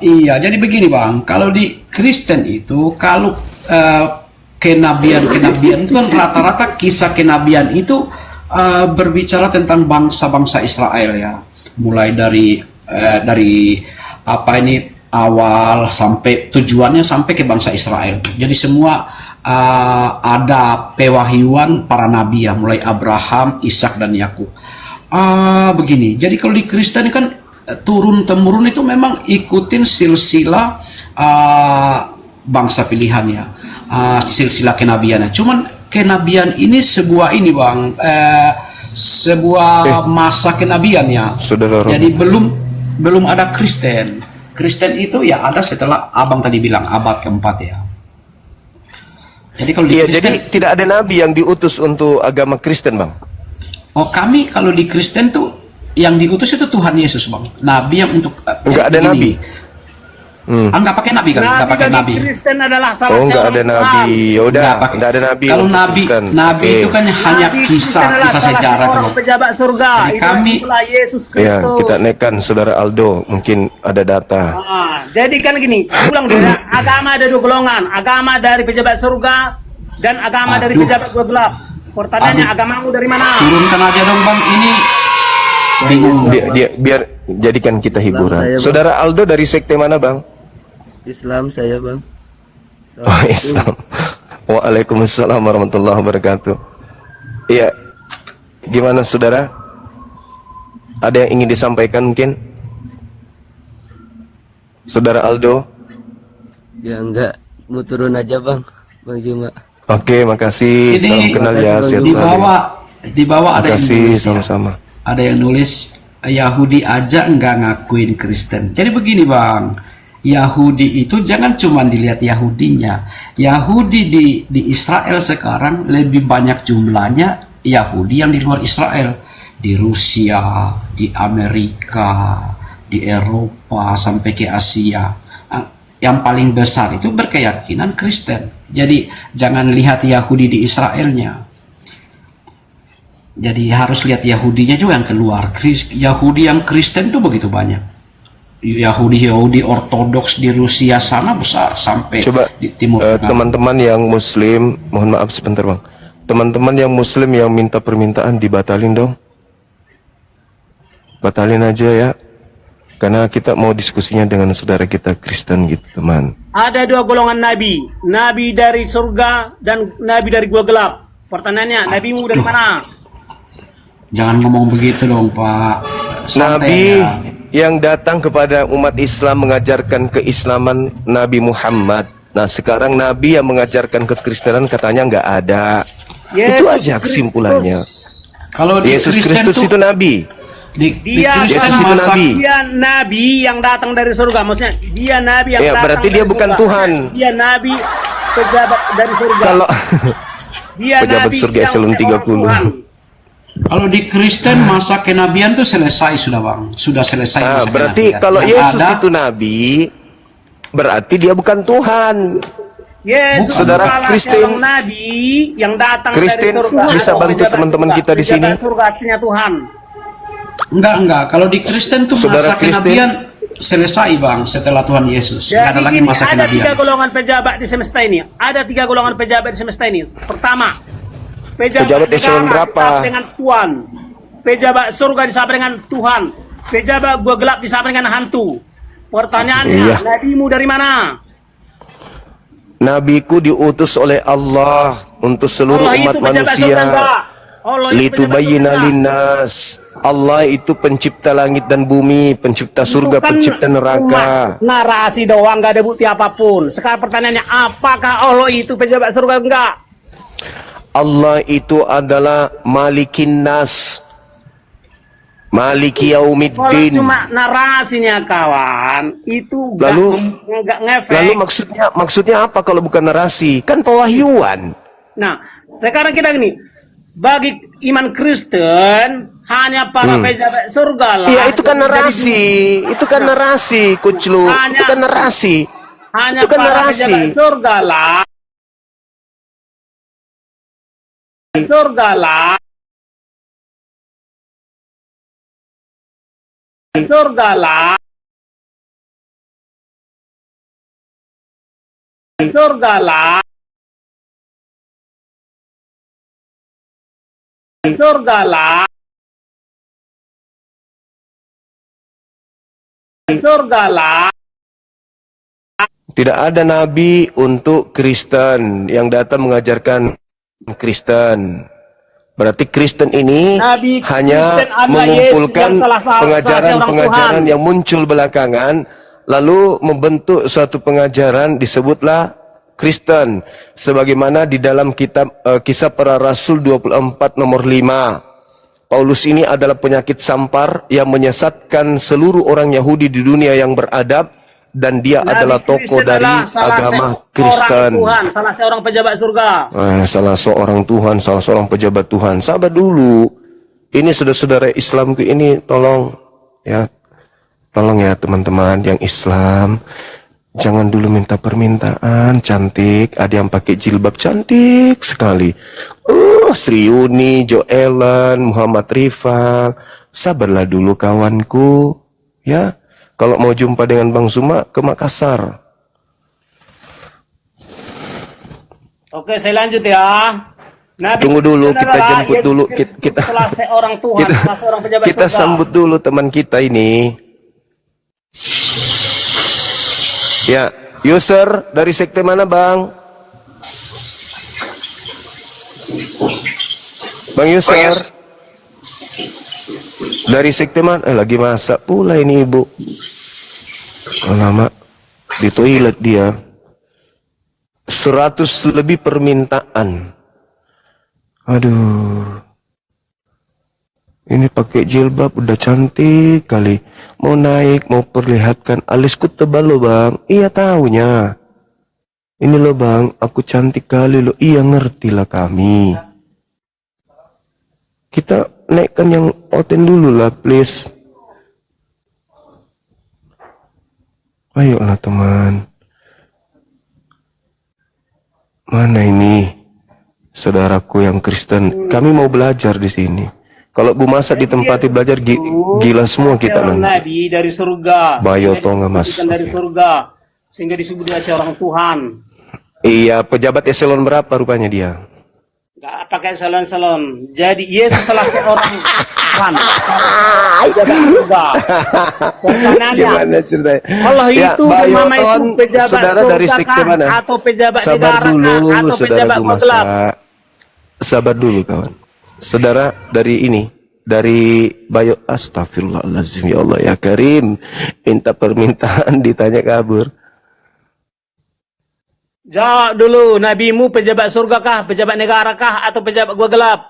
iya, jadi begini Bang, kalau di Kristen itu kalau kenabian itu kan rata-rata kisah kenabian itu berbicara tentang bangsa-bangsa Israel ya, mulai dari apa ini awal sampai tujuannya sampai ke bangsa Israel. Jadi semua ada pewahyuan para nabi ya, mulai Abraham, Ishak dan Yakub. Begini, jadi kalau di Kristen kan turun temurun itu memang ikutin silsilah bangsa pilihannya, silsilah kenabiannya. Cuman kenabian ini sebuah ini Bang, sebuah masa kenabian ya. Jadi belum ada Kristen. Kristen itu ya ada setelah abang tadi bilang abad keempat ya. Jadi kalau di Kristen, jadi tidak ada nabi yang diutus untuk agama Kristen Bang. Oh, kami kalau di Kristen tuh yang diutus itu Tuhan Yesus Bang. Nabi yang untuk enggak ada nabi. Enggak pakai nabi kan? Enggak pakai nabi. Kristen adalah salah enggak seorang ada nabi. Ya udah, enggak ada nabi. Kalau nabi itu kan hanya kisah sejarah kalau pejabat surga. Jadi kami Yesus Ya, Kristus. kita naikkan saudara Aldo, mungkin ada data. Jadi kan gini, ulang dulu ya. Agama ada dua golongan, agama dari pejabat surga dan agama dari pejabat gua gelap. Pertanyaannya, agamamu dari mana? Turunkan aja dong Bang, ini bingung. Biar jadikan kita hiburan. Saudara Aldo dari sekte mana Bang? Islam saya Bang. Oh, Islam. Waalaikumsalam warahmatullahi wabarakatuh. Iya. Gimana saudara? Ada yang ingin disampaikan mungkin? Saudara Aldo? Ya enggak, mau turun aja bang, Bang Juma. Oke, makasih. Salam Ini kenal ya. Sehat di selalu. bawah ada yang Makasih, nulis ya. sama-sama. Ada yang nulis Yahudi aja nggak ngakuin Kristen. Jadi begini bang, Yahudi itu jangan cuma dilihat Yahudinya. Yahudi di Israel sekarang lebih banyak jumlahnya Yahudi yang di luar Israel. Di Rusia, di Amerika, di Eropa, sampai ke Asia. Yang paling besar itu berkeyakinan Kristen. Jadi jangan lihat Yahudi di Israelnya. Jadi harus lihat Yahudinya juga yang keluar. Yahudi yang Kristen itu begitu banyak. Yahudi Ortodoks di Rusia sana besar sampai Coba di Timur Tengah. teman-teman yang Muslim, mohon maaf sebentar bang. Teman-teman yang Muslim yang minta permintaan dibatalin dong. Batalin aja ya. Karena kita mau diskusinya dengan saudara kita Kristen gitu teman. Ada dua golongan nabi, nabi dari surga dan nabi dari gua gelap. Pertanyaannya, nabimu dari mana? Jangan ngomong begitu dong Pak. Santai Nabi ya. yang datang kepada umat Islam mengajarkan keislaman Nabi Muhammad. Nah sekarang Nabi yang mengajarkan kekristenan katanya nggak ada. Itu aja kesimpulannya. Kalau di Yesus Kristen Kristus tuh- itu Nabi. Dia Yesus itu Nabi. Dia nabi yang datang dari surga. Maksudnya dia nabi yang Ya, datang berarti dari dia bukan surga. Tuhan. Dia nabi pejabat dari surga. Kalau dia pejabat nabi surga yang eselon seorang 30. Tuhan. Kalau di Kristen masa kenabian tuh selesai sudah bang, sudah selesai. Nah, masa berarti kenabian. kalau Yang Yesus ada- itu Nabi, berarti dia bukan Tuhan. Yesus Saudara salah Kristen- seorang nabi yang datang Kristen dari surga. bisa atau bantu pejabat teman-teman surga. kita di sini? Pejabat surga artinya Tuhan. Enggak. Kalau di Kristen tuh Saudara masa Kristen- kenabian selesai bang setelah Tuhan Yesus. Nggak ada Jadi lagi gini, masa ada tiga kenabian. golongan pejabat di semesta ini. Ada tiga golongan pejabat di semesta ini. Pertama, Pejabat eselon negara berapa? disapa dengan Tuhan. Pejabat surga disapa dengan Tuhan. Pejabat gua gelap disapa dengan hantu. Pertanyaannya, Iya. nabimu dari mana? Nabiku diutus oleh Allah untuk seluruh Allah umat itu pejabat surga manusia. enggak? Allah itu pejabat Litubayyina surga. linnas. Allah itu pencipta langit dan bumi, pencipta surga, Itu kan pencipta neraka. cuma narasi doang, nggak ada bukti apapun. Sekarang pertanyaannya, apakah Allah itu pejabat surga enggak? Allah itu adalah Malikin Nas, Maliki Kalau Yaumiddin. cuma narasinya kawan, itu nggak ngefek. Lalu maksudnya apa kalau bukan narasi? Kan pewahyuan. Nah, sekarang kita gini, bagi iman Kristen hanya para pejabat surga lah. Iya, itu kan yang menjadi narasi. Itu kan narasi, Kuclu. Itu kan narasi. hanya Itu kan para narasi. pejabat surga lah. Surga lah. Surga lah. Surga lah. Surga lah. Surga lah. Tidak ada nabi untuk Kristen yang datang mengajarkan Kristen. Berarti Kristen ini Nabi hanya Kristen adalah mengumpulkan Yesus yang salah seorang pengajaran-pengajaran Tuhan. yang muncul belakangan, lalu membentuk suatu pengajaran disebutlah Kristen. Sebagaimana di dalam kitab Kisah Para Rasul 24 nomor 5. Paulus ini adalah penyakit sampar yang menyesatkan seluruh orang Yahudi di dunia yang beradab, dan dia Nabi adalah tokoh Kristen dari adalah salah agama seorang Kristen. Tuhan, salah seorang pejabat surga. Salah seorang Tuhan, salah seorang pejabat Tuhan. Sabar dulu. Ini saudara-saudara Islamku ini tolong ya teman-teman yang Islam. Jangan dulu minta permintaan cantik. Ada yang pakai jilbab cantik sekali. Sri Yuni, Joelan, Muhammad Rifal. Sabarlah dulu kawanku. Ya. Kalau mau jumpa dengan Bang Zuma ke Makassar. Oke, saya lanjut ya. Nabi Tunggu dulu, Kristen kita adalah jemput Yesus dulu, Kristus kita salah seorang Tuhan, salah seorang pejabat kita surga. sambut dulu teman kita ini. Ya, user dari sekte mana, Bang? Bang user. Dari sekte mana? Lagi masak pula ini, Ibu. Lama. Di toilet dia. 100 lebih permintaan. Aduh. Ini pakai jilbab udah cantik kali. Mau naik, mau perlihatkan alisku tebal loh bang. Iya taunya. Ini loh bang, aku cantik kali loh. Iya ngerti lah kami. Kita naikkan yang oten dulu lah please. Ayolah teman. Mana ini saudaraku yang Kristen? Kami mau belajar di sini. Kalau gue masak di tempat belajar gila semua kita nanti. Nabi dari surga. Bayo tonga mas. Dari surga sehingga disebut dia seorang Tuhan. Iya, pejabat eselon berapa rupanya dia? Gak pakai salon-salon. Jadi Yesus salah seorang Tuhan. Pejabat surga. Gimana ceritanya? Allah Ya, itu Bayo Mama itu Ton, pejabat saudara dari surga sekte mana? atau pejabat Sabar negara dulu, atau saudara pejabat Gumasa. gelap. Sabar dulu kawan. Saudara dari ini, dari Bayo, astagfirullahaladzim ya Allah ya Karim. Minta permintaan ditanya kabur. Jawab dulu, nabimu pejabat surga kah, pejabat negara kah, atau pejabat gua gelap?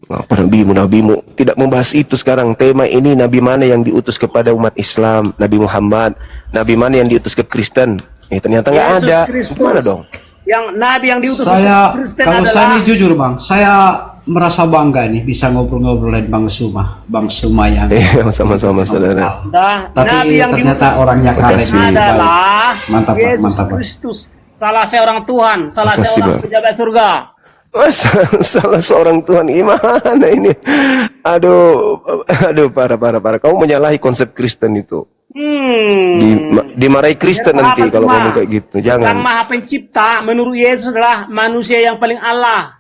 Apa nabimu tidak membahas itu sekarang. Tema ini nabi mana yang diutus kepada umat Islam, Nabi Muhammad. Nabi mana yang diutus ke Kristen? Ternyata nggak Yesus ada. Kristus. Mana dong? Yang nabi yang diutus Saya, untuk Kristen kalau adalah saya ini jujur bang, saya merasa bangga nih bisa ngobrol-ngobrol dengan Bang Suma yang sama-sama saudara. Tapi nabi yang ternyata diutus orangnya keren. Makasih. adalah Mantap, Pak, Yesus mantap, Pak. Kristus, salah seorang Tuhan, salah Makasih, seorang Bang. pejabat surga. Salah seorang Tuhan gimana ini? Aduh, parah. Kamu menyalahi konsep Kristen itu. Dimarahi Kristen nanti kalau ngomong kayak gitu. Sang Jangan. Maha Pencipta menurut Yesus adalah manusia yang paling Allah.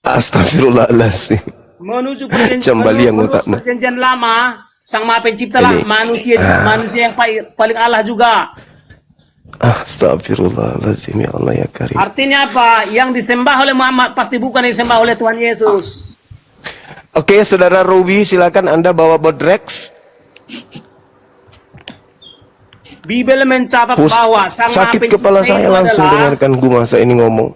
Astagfirullahaladzim. Menuju Cembali yang menurut otaknya. perjanjian lama, Sang Maha Pencipta lah Ini. manusia yang paling Allah juga. Astagfirullahaladzim ya Allah ya Karim. Artinya apa? Yang disembah oleh Muhammad pasti bukan yang disembah oleh Tuhan Yesus. Oke, saudara Ruby, silakan Anda bawa bodrex. Bibel mencatat bahwa Sang Maha Sakit Pencipta kepala saya itu langsung adalah dengarkan Gumasa ini ngomong.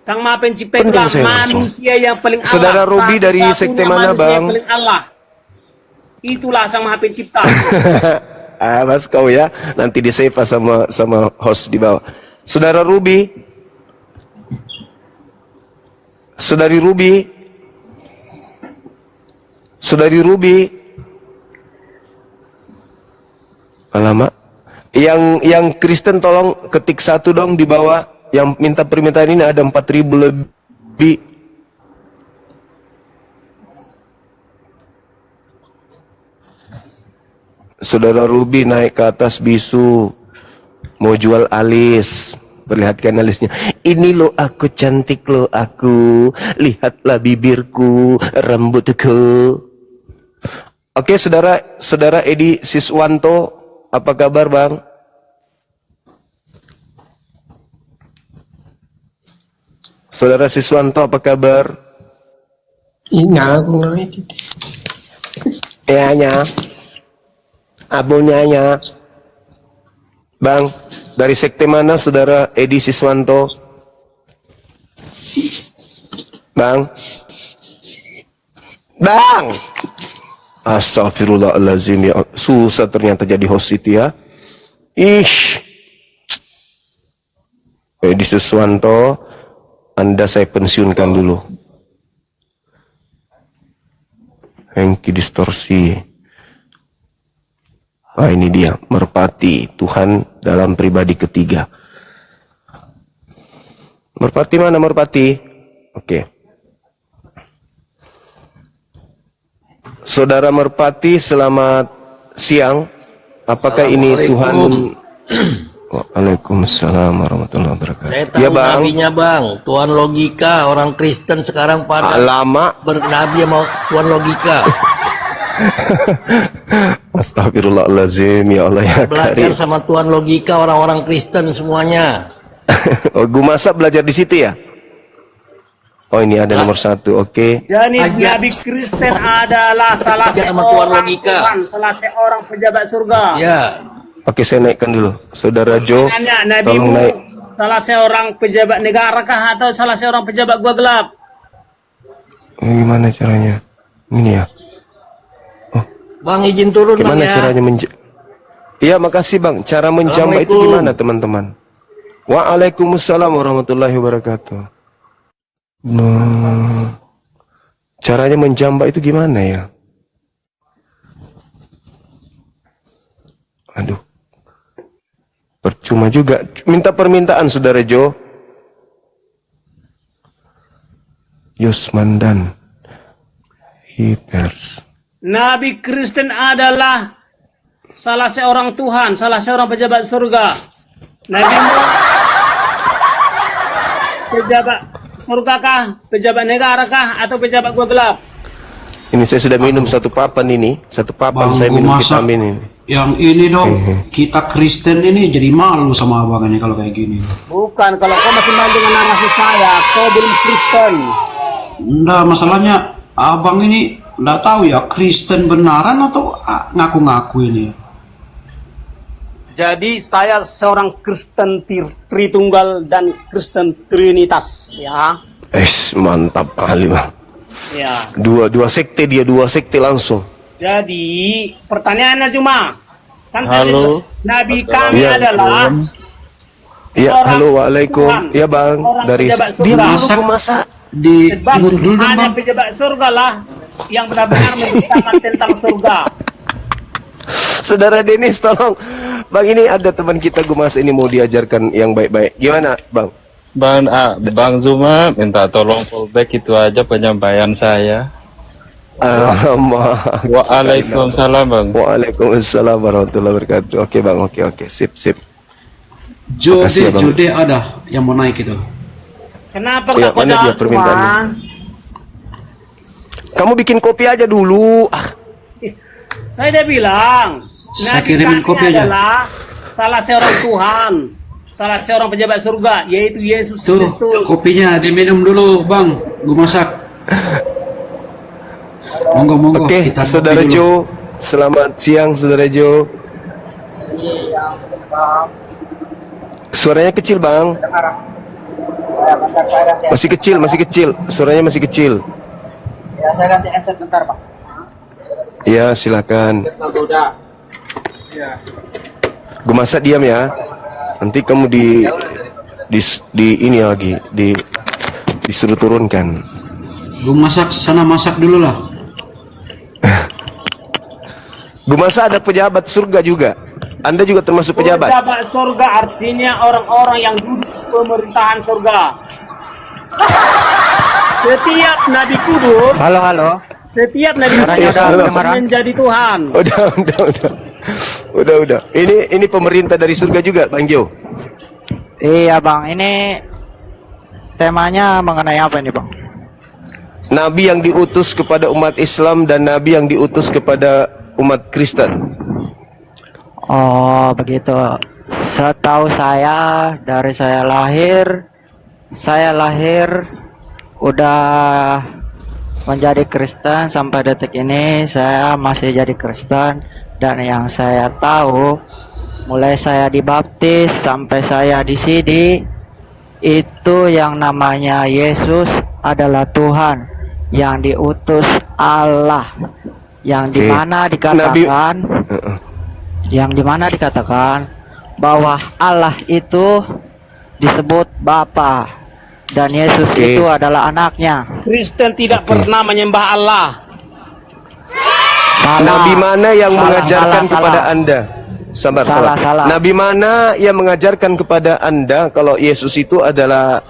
Sang Maha Pencipta itu Penting adalah saya langsung. manusia yang paling Allah. Saudara Ruby dari Satu-satunya sekte mana, manusia Bang? yang paling Allah. Itulah Sang Maha Pencipta. Mas kau ya, nanti di save sama host di bawah. Saudara Ruby, Saudari Ruby, alamak. Yang Kristen tolong ketik satu dong di bawah. Yang minta permintaan ini ada 4.000 lebih. Saudara Ruby naik ke atas bisu, mau jual alis, perlihatkan alisnya. Ini lo aku cantik lo aku, lihatlah bibirku, rambutku. Oke saudara Edi Siswanto, apa kabar bang? Saudara Siswanto apa kabar? Iya, aku naik. Ya. Abunya. Bang, dari sekte mana saudara Edi Siswanto? Bang. Astagfirullahaladzim ya. Susah ternyata jadi host itu ya. Edi Siswanto, Anda saya pensiunkan dulu. Hengki distorsi. Ini dia, merpati Tuhan dalam pribadi ketiga. Merpati mana merpati? Oke. Saudara merpati, selamat siang. Apakah ini Tuhan? Waalaikumsalam warahmatullahi wabarakatuh. Saya tahu nabinya bang, Tuhan logika. Orang Kristen sekarang pada bernabi mau Tuhan logika. Astagfirullahaladzim ya Allah ya Belajar sama Tuhan logika orang-orang Kristen semuanya. Gumasa belajar di situ ya? Oh, ini ada nomor 1. Oke. Jadi Nabi Kristen adalah salah seorang Tuhan, salah seorang pejabat surga. Ya. Oke, saya naikkan dulu. Saudara Jo, Nabi tolong naik. salah seorang pejabat negara kah atau salah seorang pejabat gua gelap? Gimana caranya? Ini ya. Bang izin turun Bang Gimana ya. caranya Iya, makasih Bang. Cara menjambak itu gimana, teman-teman? Waalaikumsalam warahmatullahi wabarakatuh. Nah, caranya menjambak itu gimana ya? Aduh. Percuma juga. Minta permintaan, Saudara Jo. Yusmandan. Hiters. Nabi Kristen adalah salah seorang Tuhan, salah seorang pejabat surga. Nabi pejabat surga kah, pejabat negara kah, atau pejabat gua gelap? Ini saya sudah minum satu papan ini. Satu papan Bang, saya minum masa vitamin ini. yang ini dong, kita Kristen ini jadi malu sama abang ini kalau kayak gini. Bukan, kalau kau masih main dengan narasi saya, kau belum Kristen. Enggak, masalahnya abang ini enggak tahu ya Kristen benaran atau ngaku-ngaku ini. Jadi saya seorang Kristen Tritunggal dan Kristen Trinitas, ya. Mantap kali Bang. Ya. Dua sekte dia, dua sekte langsung. Jadi pertanyaannya cuma, kan Halo. Nabi kami Ya, adalah Ya, seorang halo, waalaikum. Tuhan, Ya Bang, seorang dari pejabat dia surga. dulu masa di Sebab dulu dong, hanya Bang. pejabat surga lah yang benar-benar menceritakan tentang surga. Saudara Denis, tolong. Bang, ini ada teman kita Gumas ini mau diajarkan yang baik-baik. Gimana, Bang? Bang Zuma minta tolong fallback itu aja penyampaian saya. Waalaikumsalam Bang. Waalaikumsalam warahmatullahi wabarakatuh. Oke Bang, oke. Sip. Makasih ya, Bang. Jode ada yang mau naik itu. Kenapa Ya, nggak kau mana dia jawab permintaannya? Tuhan? Kamu bikin kopi aja dulu. Saya udah bilang, Saya Nabi kirimin kami kopi aja. adalah salah seorang Tuhan, salah seorang pejabat surga, yaitu Yesus Tuh, Kristus. kopinya diminum dulu, Bang. Gue masak. Monggo. Oke, kita Saudara kopi dulu. Jo. Selamat siang, Saudara Jo. Siang, Bang. Suaranya kecil, Bang. Bentar, saya ganti. Masih kecil. Suaranya masih kecil. Ya, saya ganti headset bentar, Bang. Ya, silakan. Udah. Ya. Gue masak diam ya. Nanti kamu di ini lagi disuruh turunkan. Gue masak, sana masak dulu lah. Gue masak ada pejabat surga juga. Anda juga termasuk pejabat. Pejabat surga artinya orang-orang yang duduk pemerintahan surga. Setiap Nabi Kudus. Halo. Setiap Nabi Suaranya Kudus udah menjadi Tuhan. Udah. Ini pemerintah dari surga juga, Bang Jo. Iya Bang, ini temanya mengenai apa ini Bang? Nabi yang diutus kepada umat Islam dan Nabi yang diutus kepada umat Kristen. Oh begitu. Setahu saya dari saya lahir udah menjadi Kristen sampai detik ini saya masih jadi Kristen, dan yang saya tahu mulai saya dibaptis sampai saya di sini itu yang namanya Yesus adalah Tuhan yang diutus Allah, yang dimana dikatakan bahwa Allah itu disebut Bapa dan Yesus itu adalah anaknya. Kristen tidak pernah menyembah Allah. Nabi mana yang mengajarkan kepada Anda? Sabar. Salah. Nabi mana yang mengajarkan kepada Anda kalau Yesus itu adalah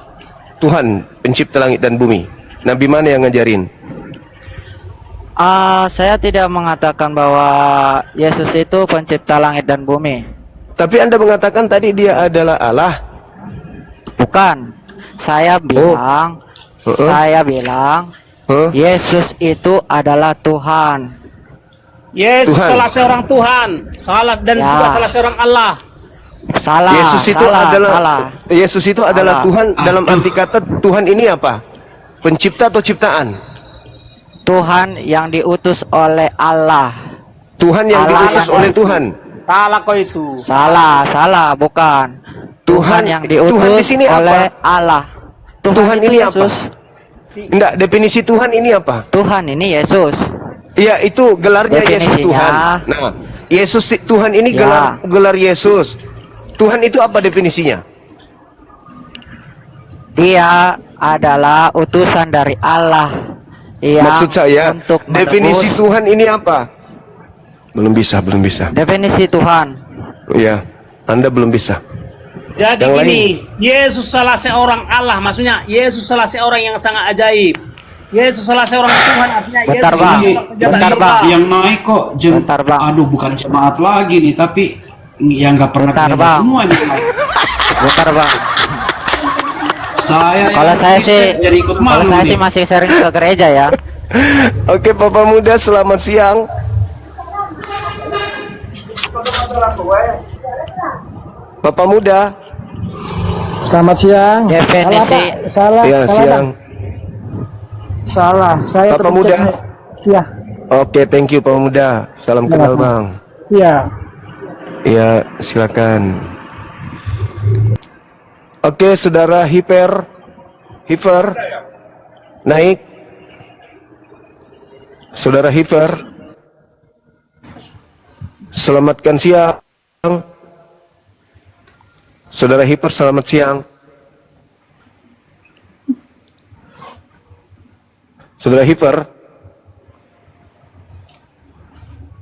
Tuhan, pencipta langit dan bumi? Nabi mana yang ngajarin? Saya tidak mengatakan bahwa Yesus itu pencipta langit dan bumi. Tapi Anda mengatakan tadi dia adalah Allah. Bukan. Saya bilang Yesus itu adalah Tuhan. Yesus salah seorang Tuhan, juga salah seorang Allah. Yesus itu adalah Tuhan dalam arti kata Tuhan ini apa? Pencipta atau ciptaan? Tuhan yang diutus oleh Allah. Tuhan yang Allah diutus yang- oleh Tuhan. Salah kau itu. Salah, bukan. Tuhan yang diutus Tuhan di sini oleh apa? Allah. Tuhan itu ini apa? Yesus. Enggak, definisi Tuhan ini apa? Tuhan ini Yesus. Iya, itu gelarnya Yesus Definisinya. Tuhan. Nah, Yesus Tuhan ini Ya. gelar Yesus. Tuhan itu apa definisinya? Dia adalah utusan dari Allah. Maksud saya, untuk definisi menebus. Tuhan ini apa? Belum bisa. Definisi Tuhan. Iya, Anda belum bisa. Jadi Yang gini, Yesus salah seorang Allah, maksudnya Yesus salah seorang yang sangat ajaib. Yesus salah seorang Tuhan, artinya Bentar, Yesus Bang. seorang pejabat Bentar, surga. Bang. Yang naik kok aduh bukan jemaat lagi nih, tapi yang nggak pernah Bentar, kerja Bang. semua nih. Bentar, Bang. Saya Kalau yang saya Kristen sih, jadi ikut kalau malu saya nih. sih masih sering ke gereja ya. Oke, Papa Muda, selamat siang. Papa Muda. Selamat siang. Definisi. Salah, Ya, siang. Salah. Saya Papa Muda. Iya. Oke, thank you Papa Muda. Salam kenal, Bang. Iya. Ya, silakan. Oke, Saudara Hiper. Naik. Saudara Hiper. Selamatkan siang. Saudara Hiper, selamat siang. Saudara Hiper.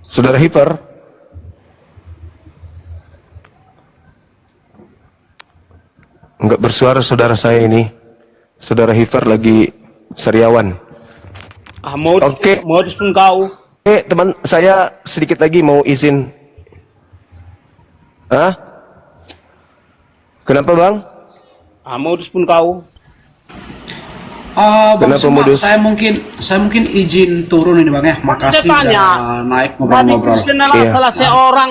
Saudara Hiper. Enggak bersuara saudara saya ini. Saudara Hiper lagi sariawan. Modus pun kau. Teman saya sedikit lagi mau izin. Hah? Kenapa, Bang? Modus pun kau. Bang Kenapa Suma, modus? saya mungkin izin turun ini Bang ya. Makasih Saya tanya, udah naik Nabi ngobrol-ngobrol. Kristen adalah Iya. salah seorang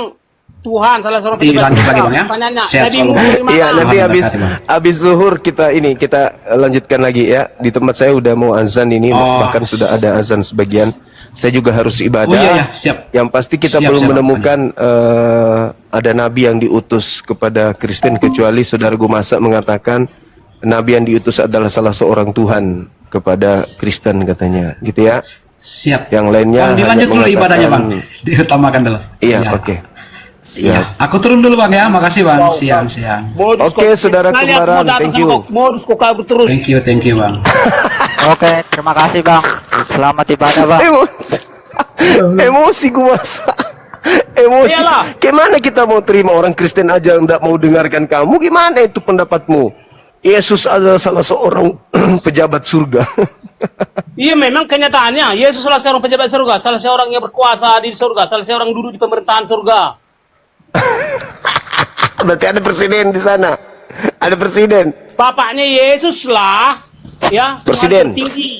Tuhan, salah seorang pejabat Lanjut surga. lagi Bang ya. Pertanyaannya, Sehat Nabi selalu, Muhammad Bang. dari mana? Iya, nanti Tuhan habis berkati, Bang. habis zuhur kita lanjutkan lagi ya. Di tempat saya udah mau azan ini, bahkan sudah ada azan sebagian. Saya juga harus ibadah. Oh iya, siap. Yang pasti kita Siap, belum siap, menemukan ada nabi yang diutus kepada Kristen kecuali Saudara Gumasa mengatakan nabi yang diutus adalah salah seorang Tuhan kepada Kristen katanya, gitu ya. Siap. Yang lainnya Bang, dilanjut hanya dulu ibadahnya Bang. mengatakan- Diutamakan dulu. Iya, Iya. oke. Iya. Aku turun dulu Bang ya. Makasih Bang. Siang-siang. Oke, Saudara Kembaran, thank you. Modus kau kabur terus. Thank you Bang. Oke, terima kasih Bang. Selamat ibadah Bang. Emosi gua masa. Emosi. Iyalah. Gimana kita mau terima orang Kristen aja nggak mau dengarkan kamu? Gimana itu pendapatmu? Yesus adalah salah seorang pejabat surga. Iya, memang kenyataannya Yesus salah seorang pejabat surga, salah seorang yang berkuasa di surga, salah seorang duduk di pemerintahan surga. Berarti ada presiden di sana. Ada presiden. Bapaknya Yesus lah, ya, Presiden. Tuhan tertinggi.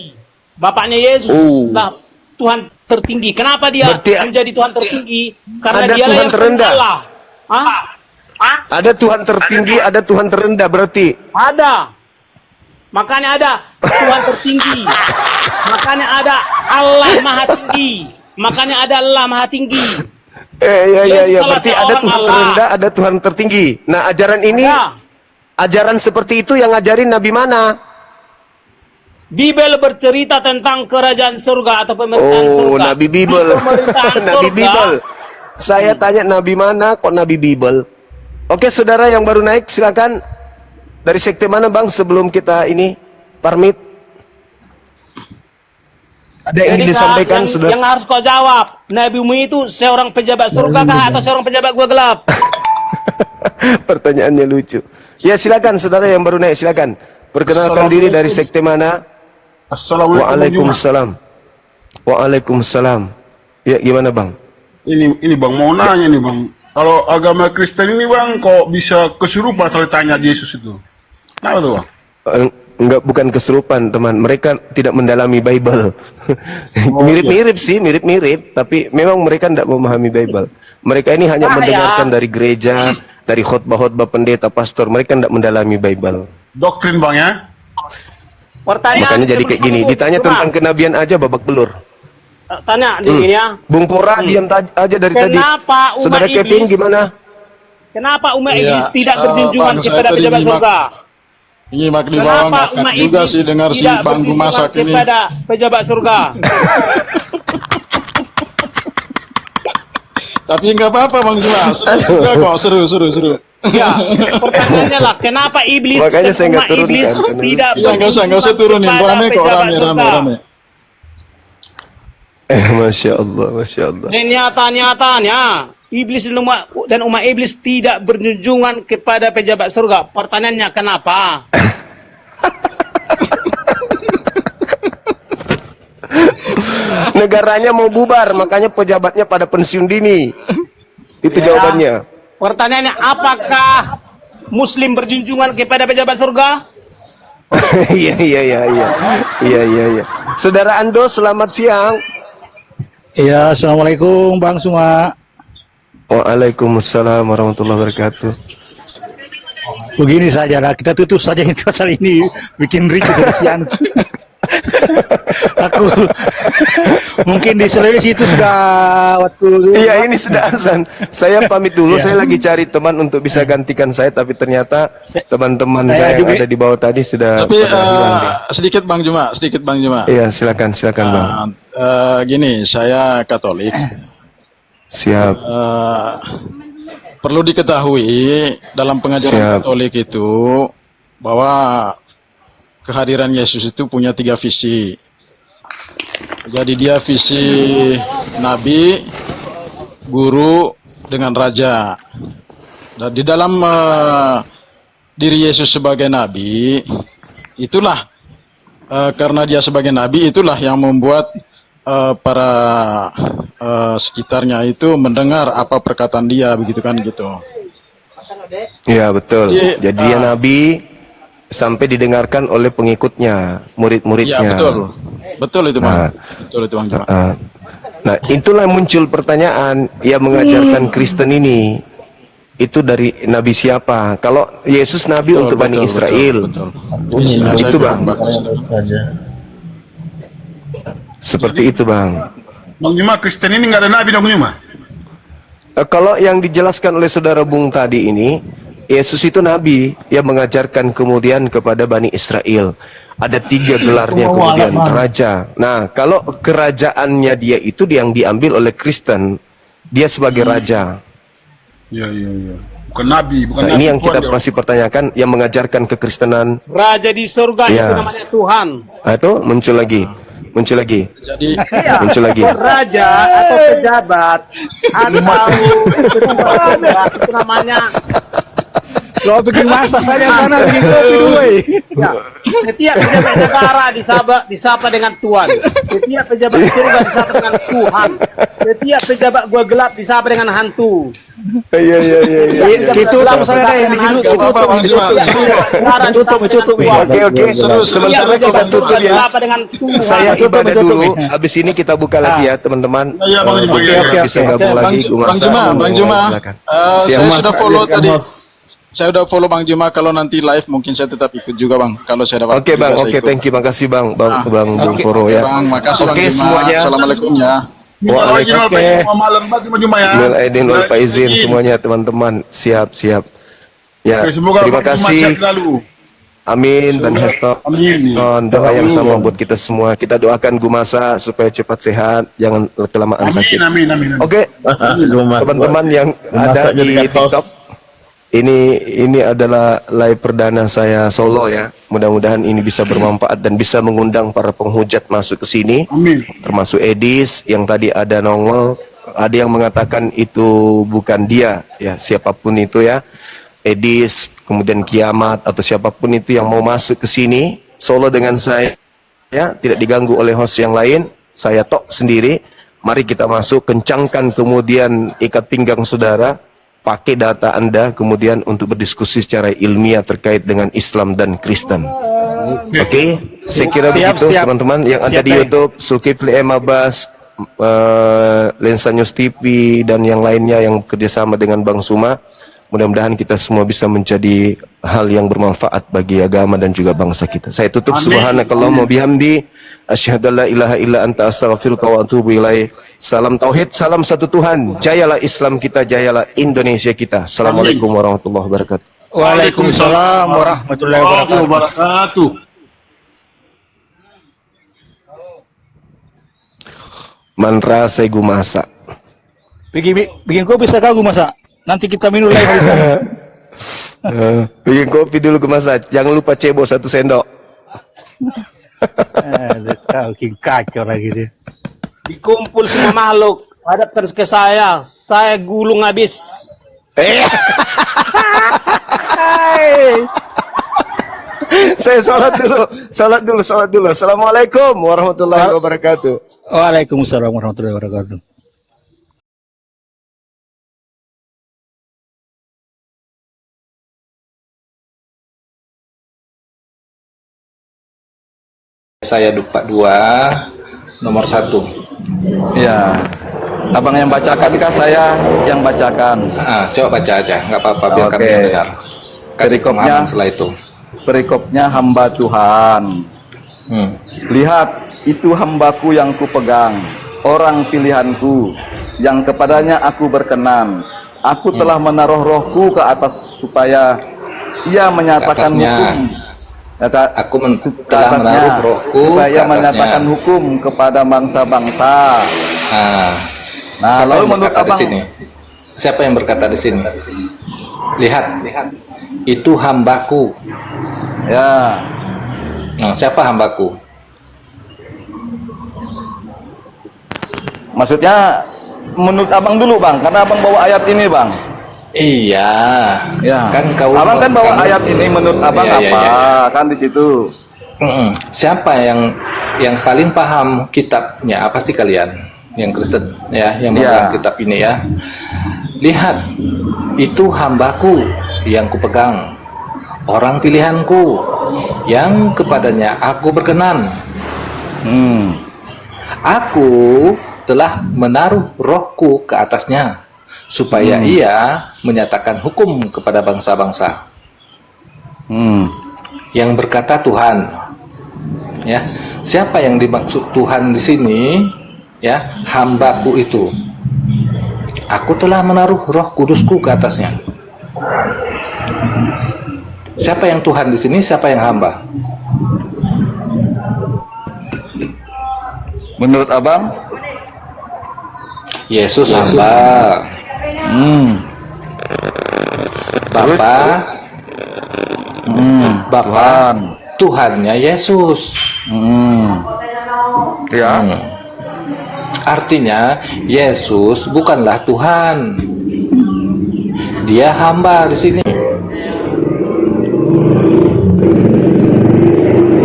Bapaknya Yesus lah Tuhan tertinggi. Kenapa dia Berarti menjadi Tuhan tertinggi? Karena ada dia Tuhan yang terendah. Allah. Hah? Ada Tuhan tertinggi, ada Tuhan terendah berarti. Ada. Makanya ada Tuhan tertinggi. Makanya ada Allah Maha Tinggi. Makanya ada Allah Maha Tinggi. Iya. Salah Berarti ada seorang Tuhan Allah. terendah, ada Tuhan tertinggi. Nah, ajaran ini, ajaran seperti itu yang ngajarin Nabi mana? Bibel bercerita tentang kerajaan surga atau pemerintahan surga. Oh, Nabi Bibel. Pemerintahan Nabi surga. Bibel. Saya tanya Nabi mana kok Nabi Bibel? Oke, saudara yang baru naik silakan. Dari sekte mana Bang sebelum kita ini parmit? Ada yang ingin disampaikan yang, saudara? yang harus kau jawab, Nabimu itu seorang pejabat surga kah atau seorang pejabat gua gelap? Pertanyaannya lucu. Ya silakan saudara yang baru naik silakan. Perkenalkan diri dari sekte mana? Assalamualaikum. Waalaikumsalam. Waalaikumsalam. Ya gimana Bang? Ini Bang mau nanya nih Bang. Kalau agama Kristen ini Bang kok bisa kesurupan kalau tanya Yesus itu? Kenapa tuh Bang? Enggak, bukan kesurupan teman. Mereka tidak mendalami Bible. Mirip-mirip sih, mirip-mirip. Tapi memang mereka tidak memahami Bible. Mereka ini hanya mendengarkan dari gereja, dari khotbah-khotbah pendeta, pastor. Mereka tidak mendalami Bible. Doktrin Bang ya? Pertanyaan Makanya jadi kayak gini. Ditanya tentang kenabian aja babak belur. Tanya gini ya. Bung Pora diam aja dari tadi. Kenapa umat Saudara Kevin iblis gimana? Kenapa umat Iya, iblis tidak berjunjungan Bang, saya kepada tadi pejabat nyimak. surga? Nyimak di bawah Kenapa ngakak umat juga iblis sih dengar si tidak Bang berjunjungan Masak ini. kepada pejabat surga? Tapi nggak apa-apa Bang Juma. Seru juga kok, seru. Ya, pertanyaannya lah, kenapa iblis Makanya dan saya nggak umat turunkan, iblis karena tidak Iya, nggak usah turunin. kepada Rame kok, pejabat rame. surga? Masya Allah, Masya Allah. Dan nyata-nyatanya iblis dan umat iblis tidak berjunjungan kepada pejabat surga. Pertanyaannya kenapa? Negaranya mau bubar, makanya pejabatnya pada pensiun dini. Itu jawabannya. Pertanyaannya, apakah Muslim berjunjungan kepada pejabat surga? Iya. Saudara Ando, selamat siang. Ya, assalamualaikum Bang Suma. Waalaikumsalam warahmatullahi wabarakatuh. Begini saja lah, kita tutup saja pasal ini, bikin ricu siang. Aku mungkin di Sulawesi itu sudah waktu. Iya, ini sudah azan. Saya pamit dulu. Iya. Saya lagi cari teman untuk bisa gantikan saya, tapi ternyata teman-teman Saya saya yang juga. ada di bawah tadi sudah Tapi pada hilang deh. sedikit Bang Juma. Iya, silakan Bang. Gini, saya Katolik. Siap. Perlu diketahui dalam pengajaran Siap. Katolik itu bahwa kehadiran Yesus itu punya 3 visi. Jadi dia visi nabi, guru, dengan raja. Dan di dalam diri Yesus sebagai nabi, itulah karena dia sebagai nabi, itulah yang membuat para sekitarnya itu mendengar apa perkataan dia, begitu kan gitu. Iya, betul. Jadi, Jadi dia nabi sampai didengarkan oleh pengikutnya, murid-muridnya. Iya, betul itu Bang. Nah, Betul itu Bang Juma. Nah, itulah muncul pertanyaan yang mengajarkan Kristen ini. Itu dari nabi siapa? Kalau Yesus nabi untuk Bani Israel. Itu Bang. Seperti itu Bang. Bang Juma, Kristen ini nggak ada nabi dong Bang Juma? Kalau yang dijelaskan oleh saudara Bung tadi ini, Yesus itu nabi yang mengajarkan kemudian kepada Bani Israel. Ada 3 gelarnya kemudian raja. Nah, kalau kerajaannya dia itu yang diambil oleh Kristen, dia sebagai raja. Iya. Bukan nabi, bukan Nah, nabi. ini yang kita Tuhan, masih pertanyakan, yang mengajarkan kekristenan. Raja di surga Ya. itu namanya Tuhan. Nah, itu muncul lagi. Jadi Muncul lagi. Raja atau pejabat atau itu namanya. Kalau bikin masak saja sana, bikin kopi dulu. Ya, setiap pejabat negara disapa dengan Tuhan. Setiap pejabat surga disapa dengan Tuhan. Setiap pejabat gua gelap disapa dengan hantu. Iya. Ditutup saya deh, yang ditutup. Oke. Sementara kita tutup ya. Disapa dengan Tuhan. Saya Tutup. ibadah dulu. Habis ini kita buka lagi ya, teman-teman. Iya, Bang Juma. Oke, bisa gabung lagi. Bang Juma, Silakan. saya Mas. sudah follow tadi. Saya udah follow Bang Juma. Kalau nanti live mungkin saya tetap ikut juga Bang. Kalau saya dapat. Oke Bang, juga, saya oke, ikut. thank you, makasih Bang Bung Foro Oke, ya. Bang, makasih Bang Oke Juma. semuanya. Assalamualaikum ya. Waalaikumsalam. Malam Bang Juma ya. Minal aidin wal faizin semuanya teman-teman. Siap. Ya, Oke, semoga terima Bang Juma kasih. sehat selalu. Amin dan Heston. Amin. Doa yang sama buat kita semua. Kita doakan Gumasa supaya cepat sehat, jangan kelamaan sakit. Amin. Oke, teman-teman yang ada di TikTok, ini adalah live perdana saya solo ya. Mudah-mudahan ini bisa bermanfaat dan bisa mengundang para penghujat masuk ke sini. Amin. Termasuk Edis yang tadi ada nongol. Ada yang mengatakan itu bukan dia, ya siapapun itu ya. Edis, kemudian Kiamat atau siapapun itu yang mau masuk ke sini solo dengan saya, ya tidak diganggu oleh host yang lain. Saya tok sendiri. Mari kita masuk, kencangkan kemudian ikat pinggang saudara, pakai data Anda kemudian untuk berdiskusi secara ilmiah terkait dengan Islam dan Kristen. Oke, saya kira begitu teman-teman yang ada di YouTube, Zulkifli M. Abbas, Lensa News TV dan yang lainnya yang kerjasama dengan Bang Suma. Mudah-mudahan kita semua bisa menjadi hal yang bermanfaat bagi agama dan juga bangsa kita. Saya tutup. Subhanakallahumma bihamdi, asyhadu an la ilaha illa anta astaghfiruka wa atubu ilaik. Salam tauhid, salam satu Tuhan. Jayalah Islam kita, jayalah Indonesia kita. Assalamualaikum warahmatullahi wabarakatuh. Waalaikumsalam warahmatullahi wabarakatuh. Mantra segu masak. Bikin kopi sekarang gue masak. Nanti kita minum lagi hari sana. Bikin kopi dulu gue masak. Jangan lupa cebo 1 sendok. Kau kacau lagi dia. Dikumpul semua makhluk, hadapkan ke saya gulung habis. Saya salat dulu. Assalamualaikum warahmatullahi wabarakatuh. Waalaikumsalam warahmatullahi wabarakatuh. Saya Dupa 2 nomor 1. Ya, abang yang bacakan kah saya yang bacakan? Coba baca aja, nggak apa-apa, biar kami yang dengar. Perikopnya setelah itu. Perikopnya hamba Tuhan. Lihat, itu hambaku yang kupegang, orang pilihanku, yang kepadanya aku berkenan. Aku telah menaruh rohku ke atas supaya ia menyatakan hukum. Aku telah menaruh rohku supaya menyatakan hukum kepada bangsa-bangsa. Nah, lalu menurut abang, siapa yang berkata di sini? Lihat, itu hambaku. Ya. Nah, siapa hambaku? Maksudnya menurut abang dulu bang, karena abang bawa ayat ini bang. Iya, ya. Kan abang kan bawa ayat ini menurut abang kan di situ. Siapa yang paling paham kitabnya? Apa sih kalian yang Kristen ya, yang memegang kitab ini ya? Lihat, itu hambaku yang kupegang, orang pilihanku, yang kepadanya aku berkenan. Aku telah menaruh rohku ke atasnya supaya ia menyatakan hukum kepada bangsa-bangsa. Yang berkata Tuhan, ya, siapa yang dimaksud Tuhan di sini? Ya, hambaku itu. Aku telah menaruh roh kudusku ke atasnya. Siapa yang Tuhan di sini? Siapa yang hamba? Menurut abang? Yesus hamba. Bapa Tuhannya Yesus. Ya. Artinya Yesus bukanlah Tuhan. Dia hamba di sini.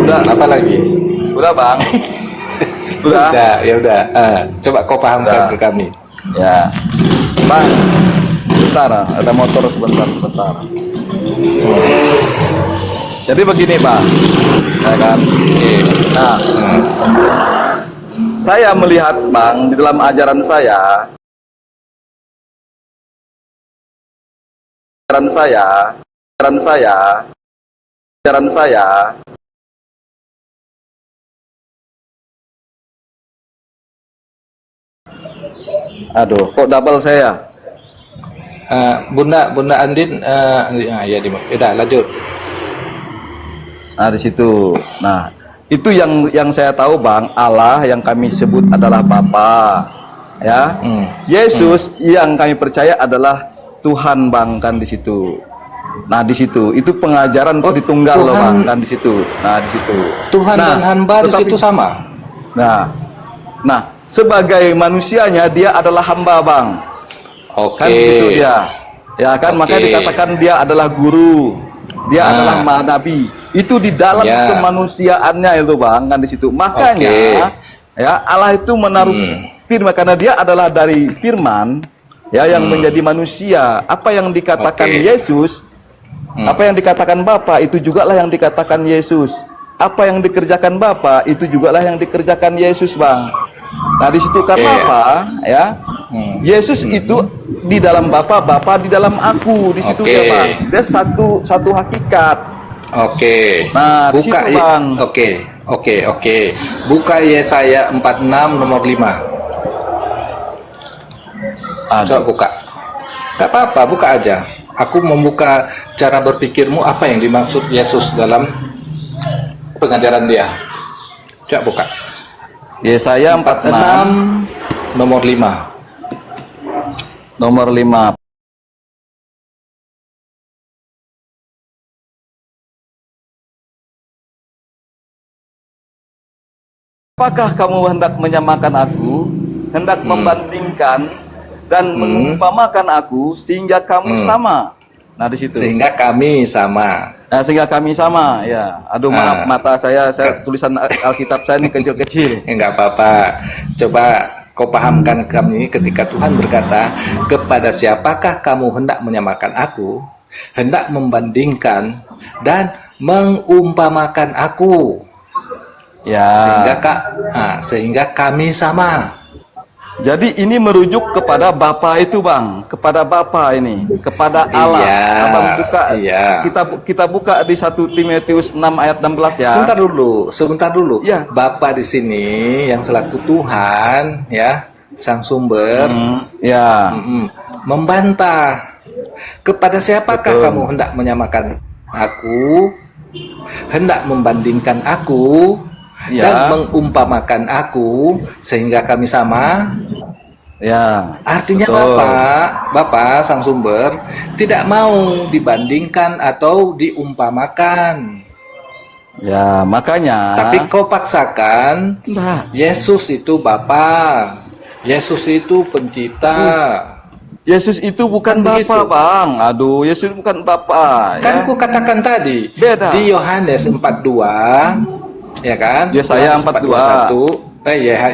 Udah, apa lagi? Udah bang. Udah. Ya udah. Coba kau pahamkan ke kami. Ya, bang. Sebentar, ada motor sebentar. Jadi begini bang, ya kan? Nah, saya melihat bang di dalam ajaran saya, aduh, kok double saya? Bunda Andin, ya lanjut. Nah di situ, nah itu yang saya tahu bang, Allah yang kami sebut adalah Bapa, ya. Yesus yang kami percaya adalah Tuhan bang, kan di situ. Nah di situ, itu pengajaran Tritunggal loh bang, kan di situ. Nah di situ. Tuhan dan hamba di situ sama. Nah sebagai manusianya dia adalah hamba bang. Kan gitu dia, ya kan, makanya dikatakan dia adalah guru, dia adalah nabi. Itu di dalam kemanusiaannya itu bang, kan di situ. Makanya ya Allah itu menaruh firman karena dia adalah dari firman ya yang menjadi manusia. Apa yang dikatakan Yesus, apa yang dikatakan Bapa itu juga lah yang dikatakan Yesus. Apa yang dikerjakan Bapa itu juga lah yang dikerjakan Yesus bang. Nah di situ karena apa ya? Yesus itu di dalam Bapa, Bapa di dalam aku, di situ dia Bang. Dia satu hakikat. Oke. Nah, di buka situ, Bang. Oke. Buka Yesaya 46 nomor 5. Coba buka. Gak apa-apa, buka aja. Aku membuka cara berpikirmu, apa yang dimaksud Yesus dalam pengajaran dia. Coba buka. Yesaya 46 nomor 5. Nomor 5. Apakah kamu hendak menyamakan aku, hendak membandingkan dan mengumpamakan aku sehingga kamu sama? Nah, di situ. Sehingga kami sama. Nah, sehingga kami sama, ya. Aduh, maaf, mata saya tulisan Alkitab saya ini kecil-kecil. Enggak apa-apa. Coba kau pahamkan kami ketika Tuhan berkata, kepada siapakah kamu hendak menyamakan aku, hendak membandingkan dan mengumpamakan aku. Ya. Sehingga kami sama. Jadi ini merujuk kepada Bapa itu, Bang, kepada Bapa ini, kepada Allah. Iya, Abang buka, iya. Kita buka di 1 Timotius 6 ayat 16 ya. Sebentar dulu. Ya. Bapa di sini yang selaku Tuhan, ya, Sang Sumber, membantah. Kepada siapakah kamu hendak menyamakan aku, hendak membandingkan aku, dan mengumpamakan aku sehingga kami sama? Ya. Artinya Bapak Sang Sumber tidak mau dibandingkan atau diumpamakan. Ya, makanya. Tapi kau paksakan Yesus itu Bapa, Yesus itu pencipta. Yesus itu bukan Bapa, Bang. Aduh, Yesus bukan Bapa. Kan ku katakan tadi di Yohanes 42, ya kan? Yesaya 42.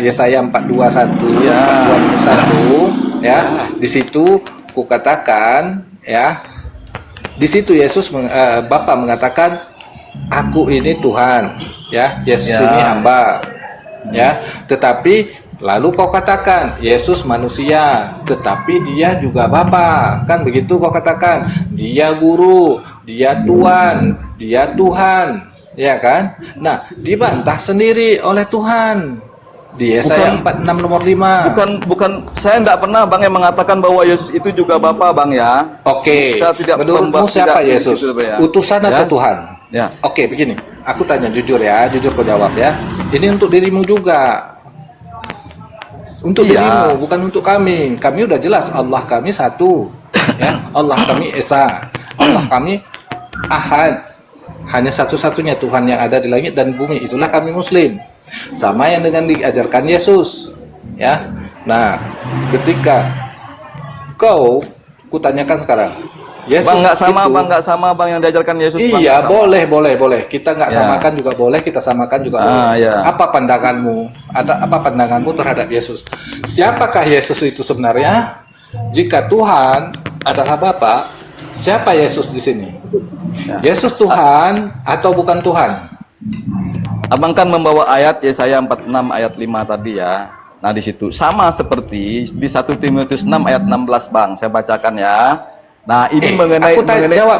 Yesaya 421, 421, ya. Di situ ku katakan, ya. Di situ Yesus Bapa mengatakan, aku ini Tuhan, ya. Yesus ini hamba, ya. Tetapi lalu kau katakan Yesus manusia, tetapi dia juga Bapa, kan begitu kau katakan. Dia guru, dia Tuhan, dia Tuhan. Ya kan? Nah, dibantah sendiri oleh Tuhan di Yesaya 46 nomor 5. Bukan, saya enggak pernah Bang yang mengatakan bahwa Yesus itu juga Bapa, Bang, ya. Oke. Menurutmu siapa Yesus? Utusan atau Tuhan? Ya. Oke, begini. Aku tanya jujur ya, jujur kau jawab ya. Ini untuk dirimu juga. Untuk dirimu, bukan untuk kami. Kami udah jelas Allah kami satu. Ya, Allah kami Esa. Allah kami Ahad. Hanya satu-satunya Tuhan yang ada di langit dan bumi. Itulah kami Muslim. Sama yang dengan diajarkan Yesus, ya. Nah, ketika kau kutanyakan sekarang, Yesus Bang nggak sama, itu, Bang nggak sama, Bang yang diajarkan Yesus. Iya, boleh. Kita nggak samakan juga boleh, kita samakan juga boleh. Ya. Apa pandanganmu? Apa pandanganmu terhadap Yesus? Siapakah Yesus itu sebenarnya? Jika Tuhan adalah Bapa, siapa Yesus di sini? Yesus Tuhan atau bukan Tuhan? Abang kan membawa ayat Yesaya 46 ayat 5 tadi ya. Nah, di situ sama seperti di 1 Timotius 6 ayat 16, Bang. Saya bacakan ya. Nah, ini mengenai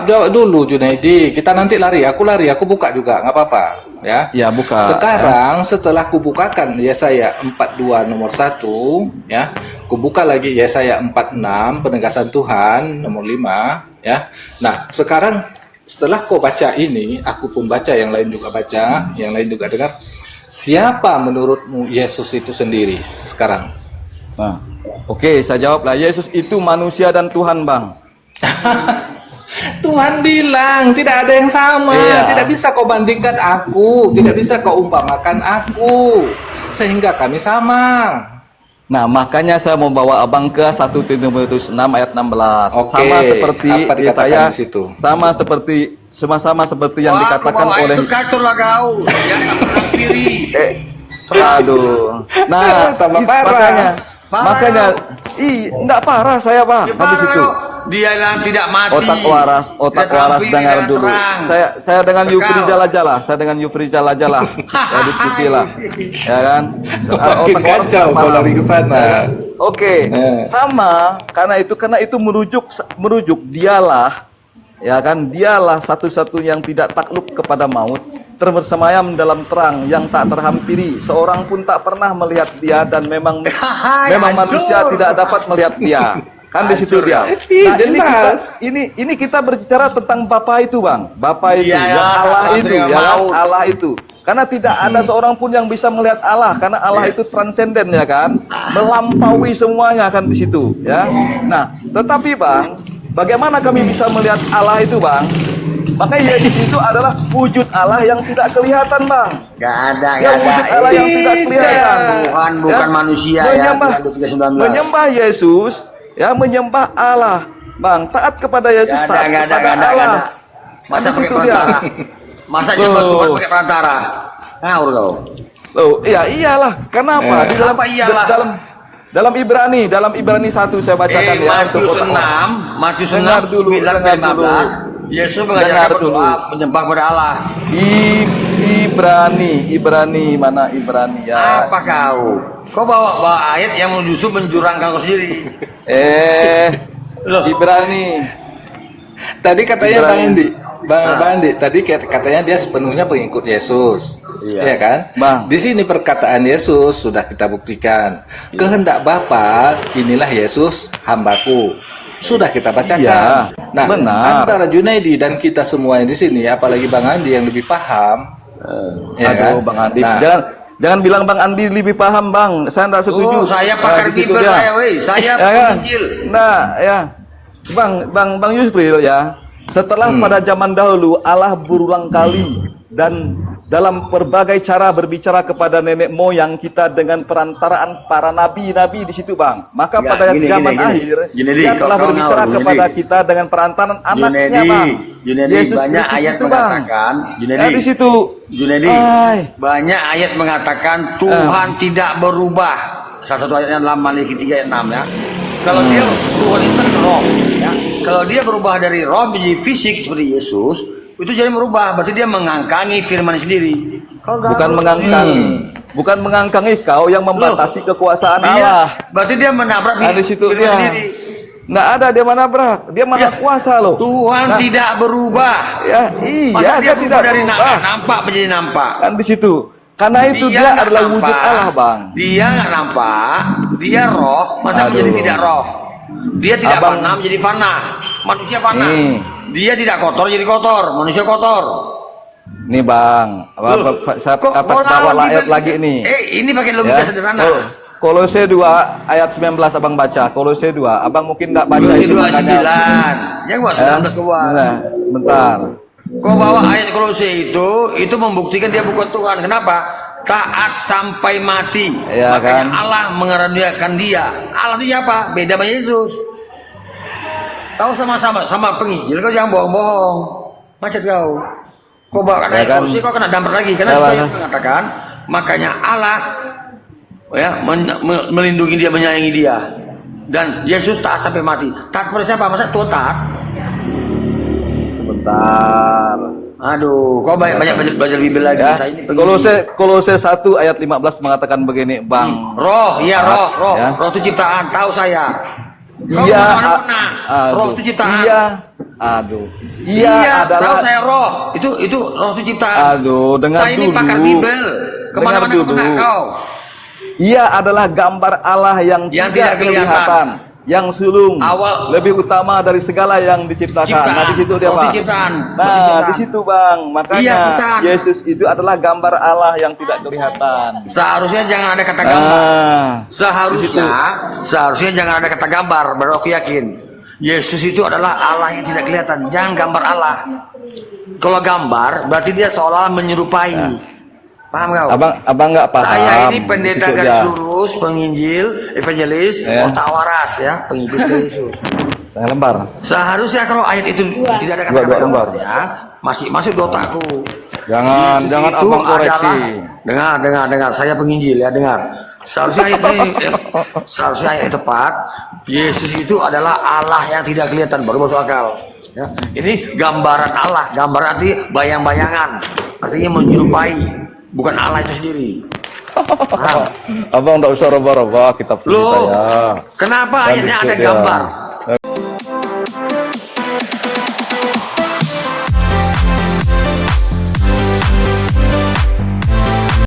jawab dulu Junaidi. Kita nanti lari, aku buka juga, nggak apa-apa, ya. Ya, buka. Sekarang setelah kubukakan Yesaya 42 nomor 1, ya. Kubuka lagi Yesaya 46 penegasan Tuhan nomor 5, ya. Nah, sekarang setelah kau baca ini, aku pun baca, yang lain juga baca, yang lain juga dengar. Siapa menurutmu Yesus itu sendiri sekarang? Nah, oke, saya jawablah. Yesus itu manusia dan Tuhan, Bang. Tuhan bilang tidak ada yang sama, tidak bisa kau bandingkan aku, tidak bisa kau umpamakan aku, sehingga kami sama. Nah, makanya saya mau bawa Abang ke 1 Timotius 6 ayat 16. Sama seperti saya, sama seperti yang dikatakan oleh itu kacau lah kau. Dia tak pernah kiri. Aduh. Nah, makanya enggak parah saya, Bang. Habis itu. Dia yang tidak mati. Otak waras dengar dulu. Saya dengan Yufri jalan-jalan. Ya diskusi lah. Ya kan? Makin kacau kalau lari ke sana. Oke, sama karena itu merujuk dialah, ya kan, dialah satu-satu yang tidak takluk kepada maut, terbersemayam dalam terang yang tak terhampiri, seorang pun tak pernah melihat dia, dan memang manusia tidak dapat melihat dia. Kan di situ dia. Nah, ini kita berbicara tentang Bapa itu, Bang. Bapa itu, yang Allah itu, ya kan? Allah itu. Karena tidak ada seorang pun yang bisa melihat Allah, karena Allah itu transenden, ya kan, melampaui semuanya, kan di situ, ya. Nah, tetapi Bang, bagaimana kami bisa melihat Allah itu, Bang? Makanya Yesus itu adalah wujud Allah yang tidak kelihatan, Bang. Gak ada. Wujud Allah yang tidak kelihatan. Tuhan bukan manusia, menyembah Yesus, ya, menyembah Allah, Bang. Taat kepada Yesus, taat kepada Allah. Masa pakai perantara? Masa nyembah Tuhan pakai perantara? Ngawur kau. Loh, iyalah. Kenapa? Dalam Ibrani 1 saya bacakan ya. Matius 6, 9-15. Yesus mengajarkan berdoa menyembah kepada Allah. Ibrani mana Ibrani ya? Apa kau? Kau bawa ayat yang justru menjurangkan kau sendiri. Ibrani. Tadi katanya Bang Andi, tadi katanya dia sepenuhnya pengikut Yesus, ya kan? Bang. Di sini perkataan Yesus sudah kita buktikan. Kehendak Bapa, inilah Yesus hambaku. Sudah kita bacakan. Ya, nah, benar. antara Junaidi dan kita semua yang di sini, apalagi Bang Andi yang lebih paham, ya kan? Bang Andi, Nah, jangan bilang Bang Andi lebih paham, Bang. Saya tidak setuju. Saya pakar Bible, saya penginjil. Nah, ya, Bang Yusril ya. Setelah pada zaman dahulu Allah berulang kali dan dalam berbagai cara berbicara kepada nenek moyang kita dengan perantaraan para nabi-nabi di situ, Bang. Maka pada zaman akhir dia telah berbicara kepada kita dengan perantaraan anaknya, Bang. Yesus, banyak ayat mengatakan, di situ. Banyak ayat mengatakan Tuhan tidak berubah. Salah satu ayatnya dalam Maliki 3 ayat 6 ya. Kalau dia Tuhan itu kan roh, ya. Kalau dia berubah dari roh menjadi fisik seperti Yesus, itu jadi merubah. Berarti dia mengangkangi firman sendiri. Bukan mengangkangi kau yang membatasi kekuasaan Allah. Berarti dia menabrak di situ firman sendiri. Nah, ada dia menabrak, dia mana kuasa loh. Tuhan tidak berubah. Ya, masa dia berubah dari nampak menjadi nampak. Kan di situ. Karena itu dia adalah wujud Allah, Bang. Dia nggak nampak, dia roh, masa menjadi tidak roh. Dia tidak fana menjadi fana. Manusia fana. Dia tidak kotor jadi kotor, manusia kotor. Nih, Bang, saya bawa ayat lagi nih. Ini pakai logika sederhana. Kolose 2 ayat 19 Abang baca. Kolose 2, Abang mungkin nggak baca. Kolose 2 9. Yang gua 19 ke bawah. Bentar. Kau bawa ayat Kolose itu membuktikan dia bukan Tuhan. Kenapa? Taat sampai mati. Ya, makanya kan? Allah mengaruniakan dia. Allah itu siapa? Beda sama Yesus. Kau sama penginjil, kau jangan bohong-bohong. Macet kau. Kau bawa ayat Kolose, kau kena dampar lagi. Karena saya mengatakan, makanya Allah ya melindungi dia, menyayangi dia. Dan Yesus taat sampai mati. Taat kepada siapa? Masa Tuhan taat? Bentar. Aduh, kau banyak belajar Bible lagi. Ya. Saya ini Kolose 1 ayat 15 mengatakan begini, Bang. Roh, iya roh. Ya. Roh itu ciptaan, tahu saya. Kau roh itu ciptaan. Iya adalah. Tahu saya roh. Itu roh itu ciptaan. Dengar saya ini pakar Bible. Kemana-mana kau kena kau. Ia adalah gambar Allah yang tidak kelihatan, yang sulung, lebih utama dari segala yang diciptakan. Nah, di situ dia, Bang. Nah, di situ, Bang. Makanya Yesus itu adalah gambar Allah yang tidak kelihatan. Seharusnya jangan ada kata gambar. Seharusnya jangan ada kata gambar. Baru aku yakin Yesus itu adalah Allah yang tidak kelihatan. Jangan gambar Allah. Kalau gambar berarti dia seolah menyerupai. Paham kau? Abang nggak paham. Saya ini pendeta garis lurus, penginjil, evangelis, otak waras ya, pengikut Yesus. Saya lembar. Seharusnya kalau ayat itu tidak ada kata-kata gambar ya, masih masuk di otakku. Jangan abang koreksi. Dengar, saya penginjil ya, dengar. Seharusnya ayat tepat. Yesus itu adalah Allah yang tidak kelihatan, baru masuk akal. Ya. Ini gambaran Allah, gambaran arti bayang-bayangan, artinya menyerupai. Bukan Allah itu sendiri. Abang enggak usah roba-roba kitab suci saya. Kenapa Kan ayatnya ada dikit ya. gambar?